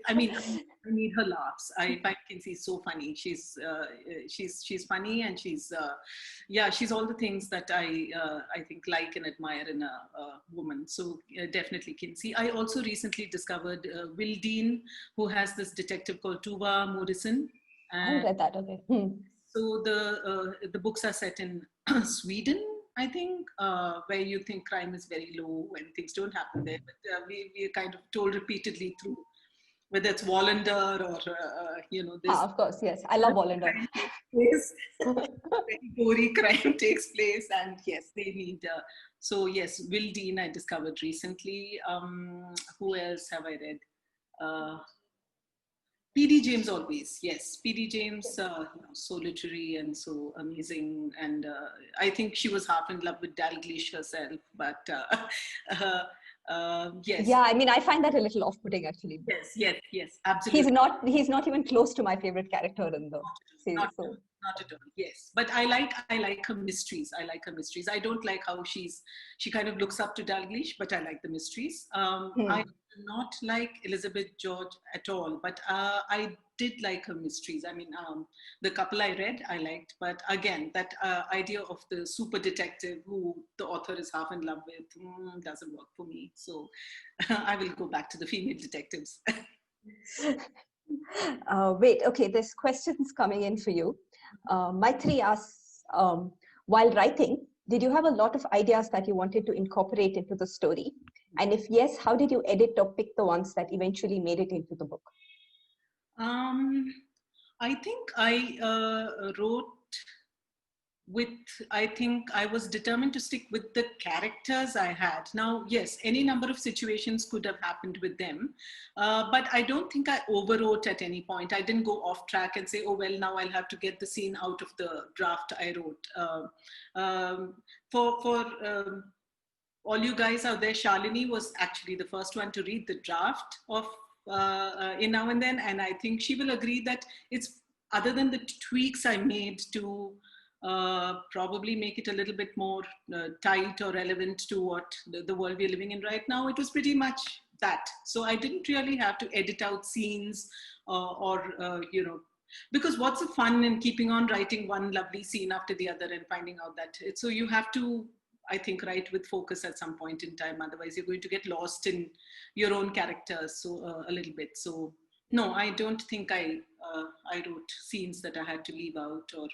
I mean, I need her laughs. I find Kinsey so funny. She's funny, and she's all the things that I think like and admire in a woman. So definitely Kinsey. I also recently discovered Will Dean, who has this detective called Tuva Morrison. I read that. Okay. So the books are set in Sweden, I think, where you think crime is very low and things don't happen there. But we are kind of told repeatedly through, whether it's Wallander or, this. Of course, yes. I love Wallander. Very gory crime takes place, and yes, they need. So yes, Will Dean I discovered recently. Who else have I read? P.D. James always, yes. P.D. James, so literary and so amazing. And I think she was half in love with Dalglish herself, but yes. Yeah, I mean, I find that a little off-putting, actually. Yes, absolutely. He's not even close to my favorite character in the series. Not at all, yes. But I like her mysteries. I don't like how she kind of looks up to Dalglish, but I like the mysteries. I do not like Elizabeth George at all, but I did like her mysteries. I mean, the couple I read, I liked, but again, that idea of the super detective who the author is half in love with doesn't work for me. So I will go back to the female detectives. Wait, okay, there's questions coming in for you. Maitri asks, while writing, did you have a lot of ideas that you wanted to incorporate into the story? And if yes, how did you edit or pick the ones that eventually made it into the book? I think I wrote I think I was determined to stick with the characters I had. Now, yes, any number of situations could have happened with them, but I don't think I overwrote at any point. I didn't go off track and say, oh, well, now I'll have to get the scene out of the draft I wrote. For all you guys out there, Shalini was actually the first one to read the draft of In Now and Then, and I think she will agree that it's, other than the tweaks I made to probably make it a little bit more tight or relevant to what the world we're living in right now, it was pretty much that. So I didn't really have to edit out scenes because what's the fun in keeping on writing one lovely scene after the other and finding out that so you have to, I think, write with focus at some point in time. Otherwise, you're going to get lost in your own characters a little bit. So no, I don't think I wrote scenes that I had to leave out, or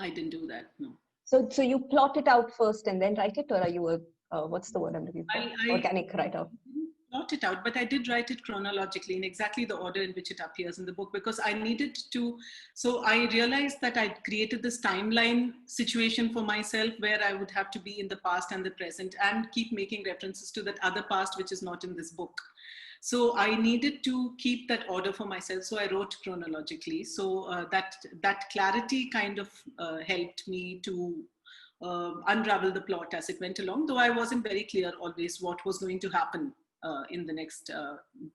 I didn't do that. No. So you plot it out first and then write it, or are you a what's the word I'm looking for? Organic writer. Plot it out, but I did write it chronologically in exactly the order in which it appears in the book, because I needed to. So I realized that I'd created this timeline situation for myself where I would have to be in the past and the present and keep making references to that other past which is not in this book. So I needed to keep that order for myself. So I wrote chronologically. So that clarity kind of helped me to unravel the plot as it went along, though I wasn't very clear always what was going to happen in the next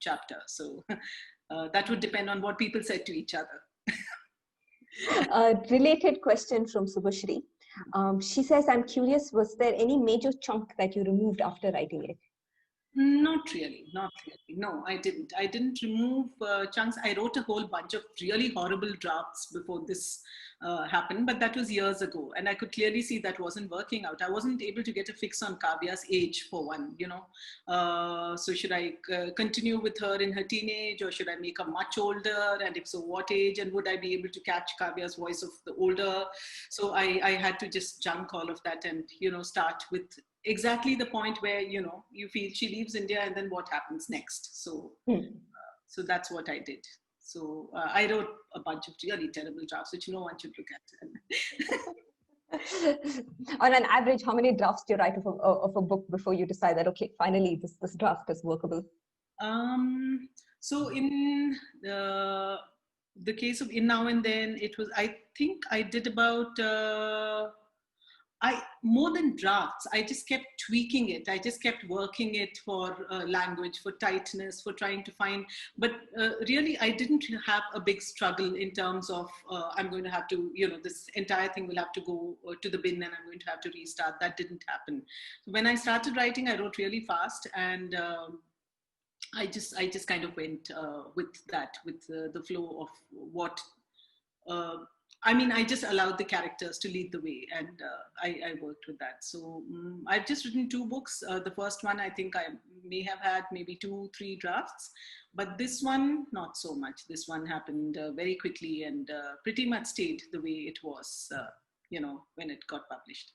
chapter. So that would depend on what people said to each other. A related question from Subhashri. She says, I'm curious, was there any major chunk that you removed after writing it? Not really, not really. No, I didn't. I didn't remove chunks. I wrote a whole bunch of really horrible drafts before this happened, but that was years ago. And I could clearly see that wasn't working out. I wasn't able to get a fix on Kavya's age, for one, you know. So should I continue with her in her teenage, or should I make her much older? And if so, what age? And would I be able to catch Kavya's voice of the older? So I had to just junk all of that and, you know, start with exactly the point where, you know, you feel she leaves India and then what happens next. So, so that's what I did. So I wrote a bunch of really terrible drafts, which no one should look at. On an average, how many drafts do you write of a book before you decide that, okay, finally this draft is workable? So in the case of In Now and Then, it was, I think I did about, more than drafts, I just kept tweaking it. I just kept working it for language, for tightness, for trying to find, but really I didn't have a big struggle in terms of, I'm going to have to, you know, this entire thing will have to go to the bin and I'm going to have to restart. That didn't happen. So when I started writing, I wrote really fast, and I just kind of went with that, with the flow of what, I mean, I just allowed the characters to lead the way, and I worked with that. So I've just written 2 books. The first one, I think I may have had maybe 2-3 drafts, but this one, not so much. This one happened very quickly and pretty much stayed the way it was, you know, when it got published.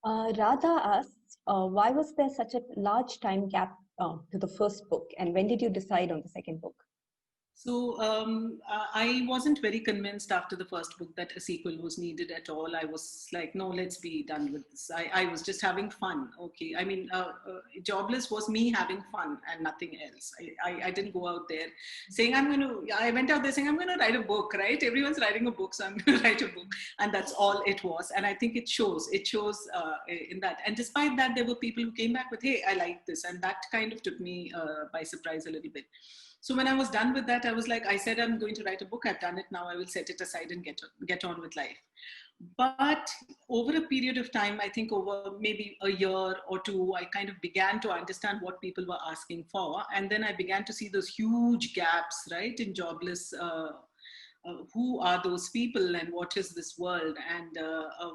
Radha asks, why was there such a large time gap to the first book, and when did you decide on the second book? So I wasn't very convinced after the first book that a sequel was needed at all. I was like, no, let's be done with this. I was just having fun. Okay. I mean, Jobless was me having fun and nothing else. I didn't go out there saying, I went out there saying, I'm going to write a book, right? Everyone's writing a book, so I'm going to write a book. And that's all it was. And I think it shows in that. And despite that, there were people who came back with, hey, I like this. And that kind of took me by surprise a little bit. So when I was done with that, I was like, I said, I'm going to write a book. I've done it now. I will set it aside and get on with life. But over a period of time, I think over maybe a year or 2, I kind of began to understand what people were asking for. And then I began to see those huge gaps, right, in Jobless. Who are those people and what is this world, and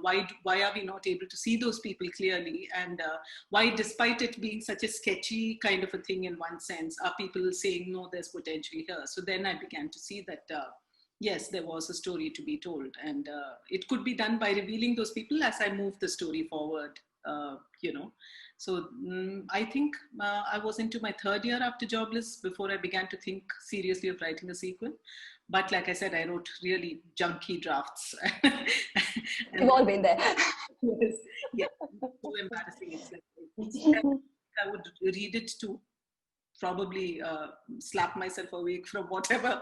why are we not able to see those people clearly, and why, despite it being such a sketchy kind of a thing in one sense, are people saying, no, there's potential here. So then I began to see that yes, there was a story to be told, and it could be done by revealing those people as I move the story forward, you know. So I think I was into my 3rd year after Jobless before I began to think seriously of writing a sequel. But like I said, I wrote really junky drafts. We've all been there. Yes, yeah, so embarrassing. It's like, I would read it to probably slap myself awake from whatever.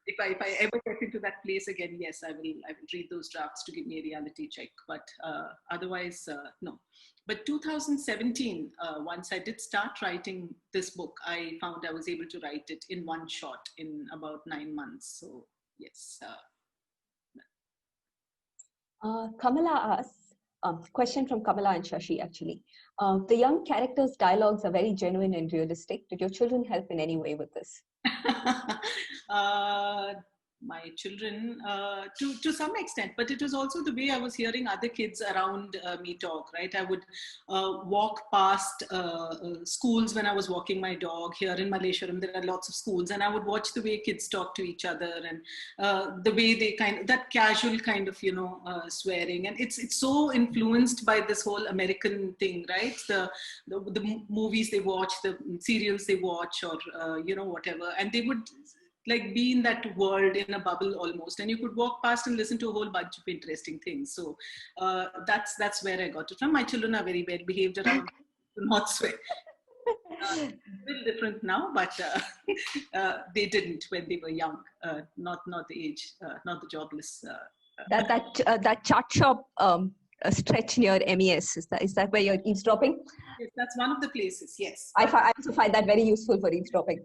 If I ever get into that place again, yes, I will read those drafts to give me a reality check. But otherwise, no. But 2017, once I did start writing this book, I found I was able to write it in one shot in about 9 months. So yes. Kamala asks, question from Kamala and Shashi actually. The young characters' dialogues are very genuine and realistic. Did your children help in any way with this? My children, to some extent, but it was also the way I was hearing other kids around me talk, right? I would walk past schools when I was walking my dog. Here in Malleshwaram, there are lots of schools, and I would watch the way kids talk to each other, and the way they that casual kind of, you know, swearing. And it's so influenced by this whole American thing, right? The movies they watch, the serials they watch, or, you know, whatever. And they would like be in that world in a bubble almost, and you could walk past and listen to a whole bunch of interesting things. So that's where I got it from. My children are very well behaved around, not swear. A little different now, but they didn't when they were young. Not the age, not the Jobless. That chart shop stretch near MES, is that where you're eavesdropping? Yes, that's one of the places. Yes, I also find that very useful for eavesdropping.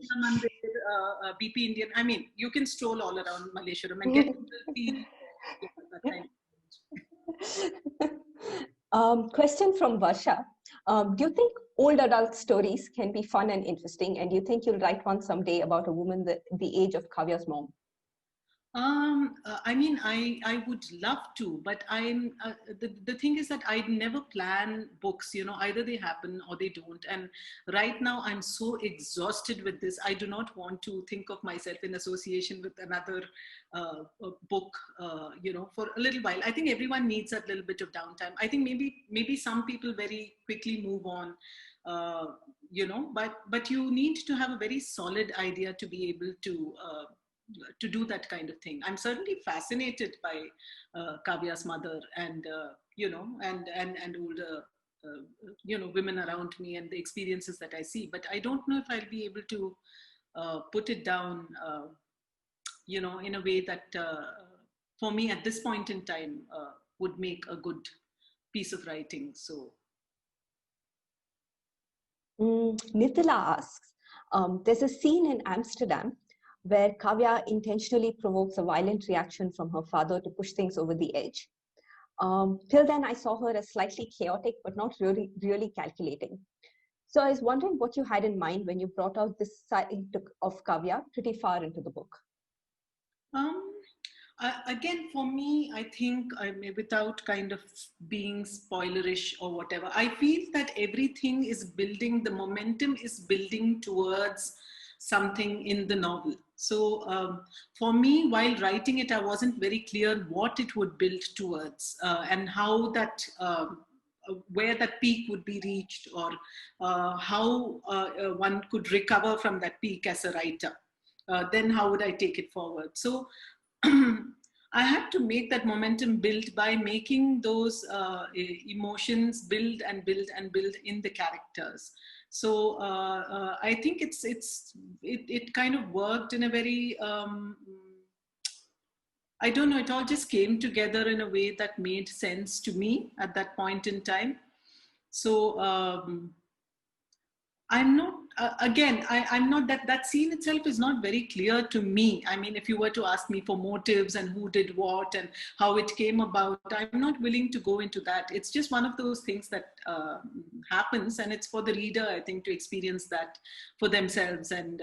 BP Indian. I mean, you can stroll all around Malleshwaram and get the feel. Question from Varsha. Do you think old adult stories can be fun and interesting? And do you think you'll write one someday about a woman the age of Kavya's mom? I mean, I would love to, but the thing is that I never plan books, you know, either they happen or they don't. And right now I'm so exhausted with this. I do not want to think of myself in association with another book, you know, for a little while. I think everyone needs a little bit of downtime. I think maybe some people very quickly move on, you know, but you need to have a very solid idea to be able to do that kind of thing. I'm certainly fascinated by Kavya's mother and, you know, and older, you know, women around me and the experiences that I see. But I don't know if I'll be able to put it down, you know, in a way that for me at this point in time would make a good piece of writing. So. Nitila asks, there's a scene in Amsterdam where Kavya intentionally provokes a violent reaction from her father to push things over the edge. Till then, I saw her as slightly chaotic, but not really calculating. So I was wondering what you had in mind when you brought out this side of Kavya pretty far into the book. Again, for me, I think without kind of being spoilerish or whatever, I feel that everything is building, the momentum is building towards something in the novel. So for me, while writing it, I wasn't very clear what it would build towards and how that, where that peak would be reached, or how one could recover from that peak as a writer. Then how would I take it forward? So I had to make that momentum build by making those emotions build and build and build in the characters. So I think it kind of worked in a very, I don't know, it all just came together in a way that made sense to me at that point in time. So I'm not, again, I'm not, that scene itself is not very clear to me. I mean, if you were to ask me for motives and who did what and how it came about, I'm not willing to go into that. It's just one of those things that happens, and it's for the reader, I think, to experience that for themselves and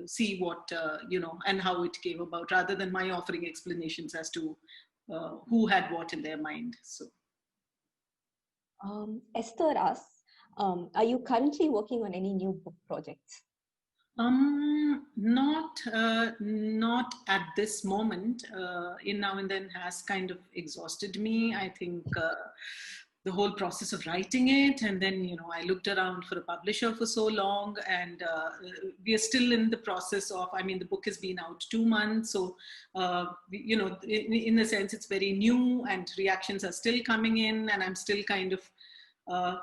see what, you know, and how it came about, rather than my offering explanations as to who had what in their mind. So. Esther asks, are you currently working on any new book projects? Not at this moment. In Now and Then has kind of exhausted me. I think the whole process of writing it, and then, you know, I looked around for a publisher for so long, and we are still in the process of, I mean, the book has been out 2 months, so you know, in a sense, it's very new, and reactions are still coming in, and I'm still kind of,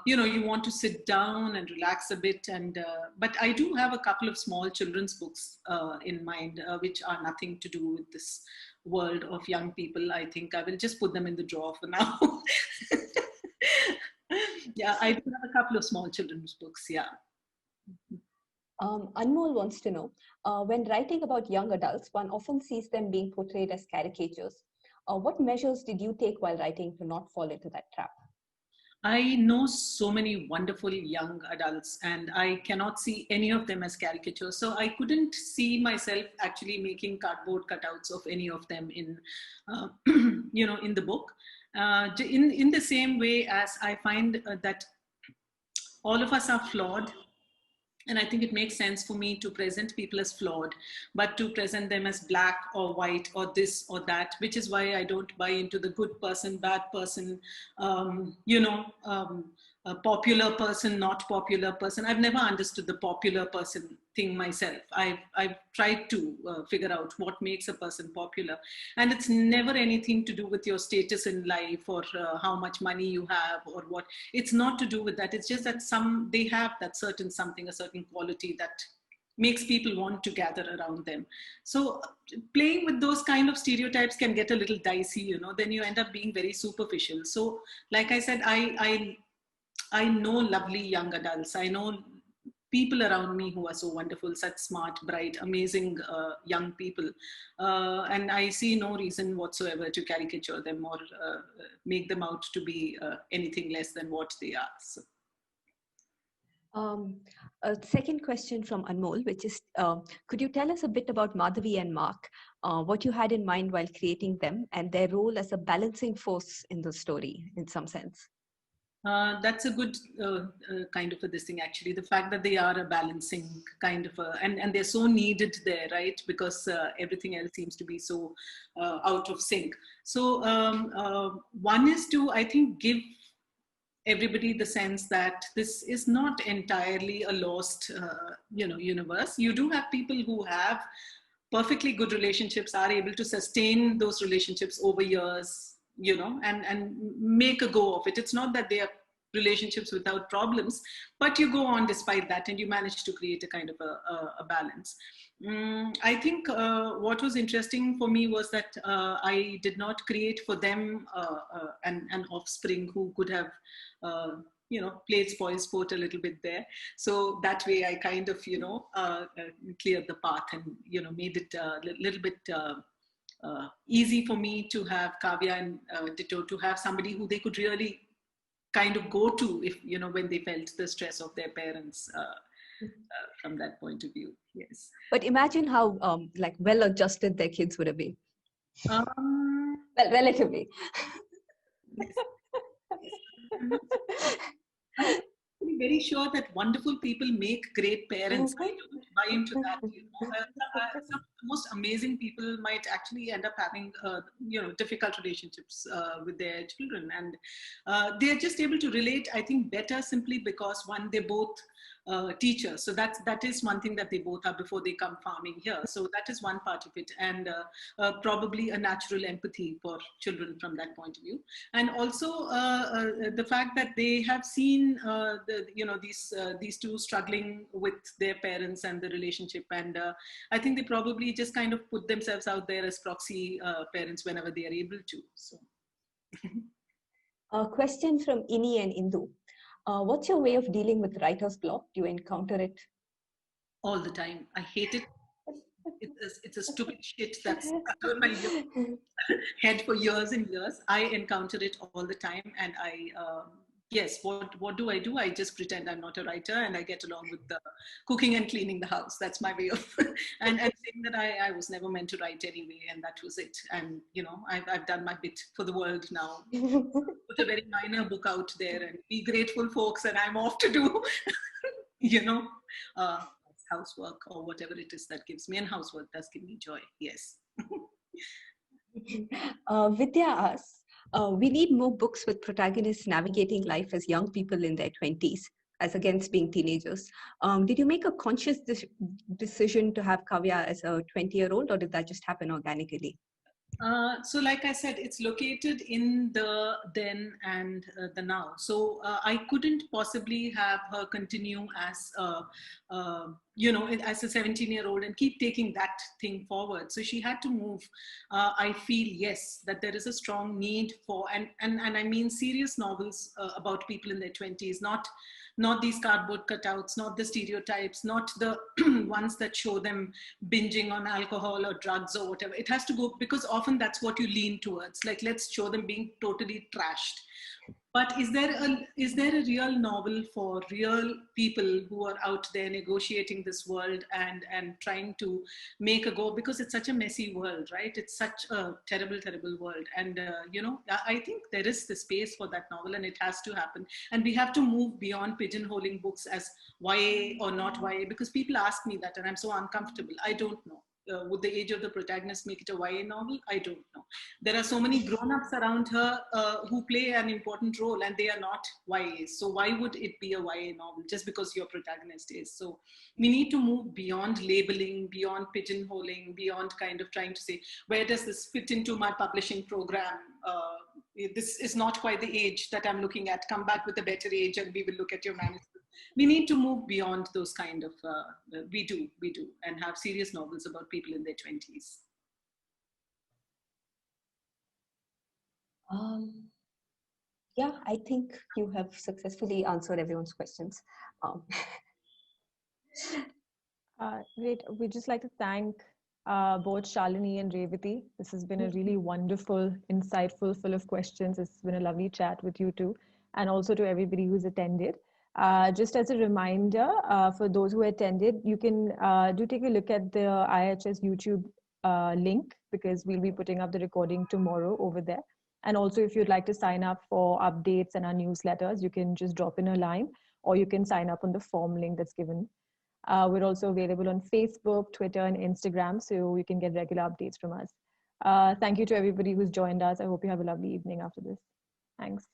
you know, you want to sit down and relax a bit, and but I do have a couple of small children's books in mind, which are nothing to do with this world of young people. I think I will just put them in the drawer for now. Yeah, I do have a couple of small children's books, yeah. Anmol wants to know, when writing about young adults, one often sees them being portrayed as caricatures. What measures did you take while writing to not fall into that trap? I know so many wonderful young adults, and I cannot see any of them as caricatures. So I couldn't see myself actually making cardboard cutouts of any of them in, you know, in the book. In the same way as I find that all of us are flawed. And I think it makes sense for me to present people as flawed, but to present them as black or white or this or that, which is why I don't buy into the good person, bad person, you know, a popular person, not popular person. I've never understood the popular person thing myself. I've tried to figure out what makes a person popular. And it's never anything to do with your status in life or how much money you have or what. It's not to do with that. It's just that they have that certain something, a certain quality that makes people want to gather around them. So playing with those kind of stereotypes can get a little dicey, you know, then you end up being very superficial. So like I said, I know lovely young adults. I know people around me who are so wonderful, such smart, bright, amazing young people. And I see no reason whatsoever to caricature them or make them out to be anything less than what they are. So. A second question from Anmol, which is, could you tell us a bit about Madhavi and Mark, what you had in mind while creating them and their role as a balancing force in the story in some sense? That's a good kind of a this thing, actually. The fact that they are a balancing kind of a, and they're so needed there, right? Because everything else seems to be so out of sync. So one is to, I think, give everybody the sense that this is not entirely a lost, universe. You do have people who have perfectly good relationships, are able to sustain those relationships over years, and make a go of it. It's not that they are relationships without problems, but you go on despite that, and you manage to create a kind of a balance. I think what was interesting for me was that I did not create for them an offspring who could have, played spoil sport a little bit there. So that way I kind of, cleared the path and, made it a little bit easy for me to have Kavya and Ditto to have somebody who they could really kind of go to if, when they felt the stress of their parents from that point of view. Yes. But imagine how well adjusted their kids would have been. Well, relatively. Yes. I'm very sure that wonderful people make great parents. I don't buy into that. Some of the most amazing people might actually end up having, difficult relationships with their children, and they are just able to relate, I think, better simply because one, they're both teachers. So that is one thing that they both are before they come farming here. So that is one part of it, and probably a natural empathy for children from that point of view, and also the fact that they have seen these two struggling with their parents and the relationship, and I think they probably just kind of put themselves out there as proxy parents whenever they are able to. So. A question from Ini and Indu. What's your way of dealing with writer's block? Do you encounter it? All the time. I hate it. It's a stupid shit that's stuck in my head for years and years. I encounter it all the time, and yes, what do? I just pretend I'm not a writer, and I get along with the cooking and cleaning the house. That's my way of, and saying that I was never meant to write anyway, and that was it. And I've done my bit for the world now. Put a very minor book out there, and be grateful, folks, and I'm off to do, housework or whatever it is that gives me, and housework does give me joy. Yes. Vidya asks, we need more books with protagonists navigating life as young people in their 20s, as against being teenagers. Did you make a conscious decision to have Kavya as a 20-year-old, or did that just happen organically? So like I said, it's located in the then and the now. So I couldn't possibly have her continue as, as a 17-year-old and keep taking that thing forward. So she had to move. I feel, yes, that there is a strong need for, and I mean serious novels about people in their 20s, not these cardboard cutouts, not the stereotypes, not the ones that show them binging on alcohol or drugs or whatever. It has to go, because often that's what you lean towards. Like, let's show them being totally trashed. But is there a real novel for real people who are out there negotiating this world and trying to make a go? Because it's such a messy world, right? It's such a terrible, terrible world. And, I think there is the space for that novel, and it has to happen. And we have to move beyond pigeonholing books as YA or not YA, because people ask me that and I'm so uncomfortable. I don't know. Would the age of the protagonist make it a YA novel? I don't know. There are so many grown-ups around her who play an important role, and they are not YAs. So why would it be a YA novel just because your protagonist is? So we need to move beyond labeling, beyond pigeonholing, beyond kind of trying to say, where does this fit into my publishing program? This is not quite the age that I'm looking at. Come back with a better age and we will look at your manuscript. We need to move beyond those kind of, we do, and have serious novels about people in their 20s. Yeah, I think you have successfully answered everyone's questions. Great. We'd just like to thank both Shalini and Revathi. This has been a really wonderful, insightful, full of questions. It's been a lovely chat with you two, and also to everybody who's attended. Just as a reminder, for those who attended, you can do take a look at the IIHS YouTube link, because we'll be putting up the recording tomorrow over there. And also, if you'd like to sign up for updates and our newsletters, you can just drop in a line, or you can sign up on the form link that's given. We're also available on Facebook, Twitter, and Instagram, so you can get regular updates from us. Thank you to everybody who's joined us. I hope you have a lovely evening after this. Thanks.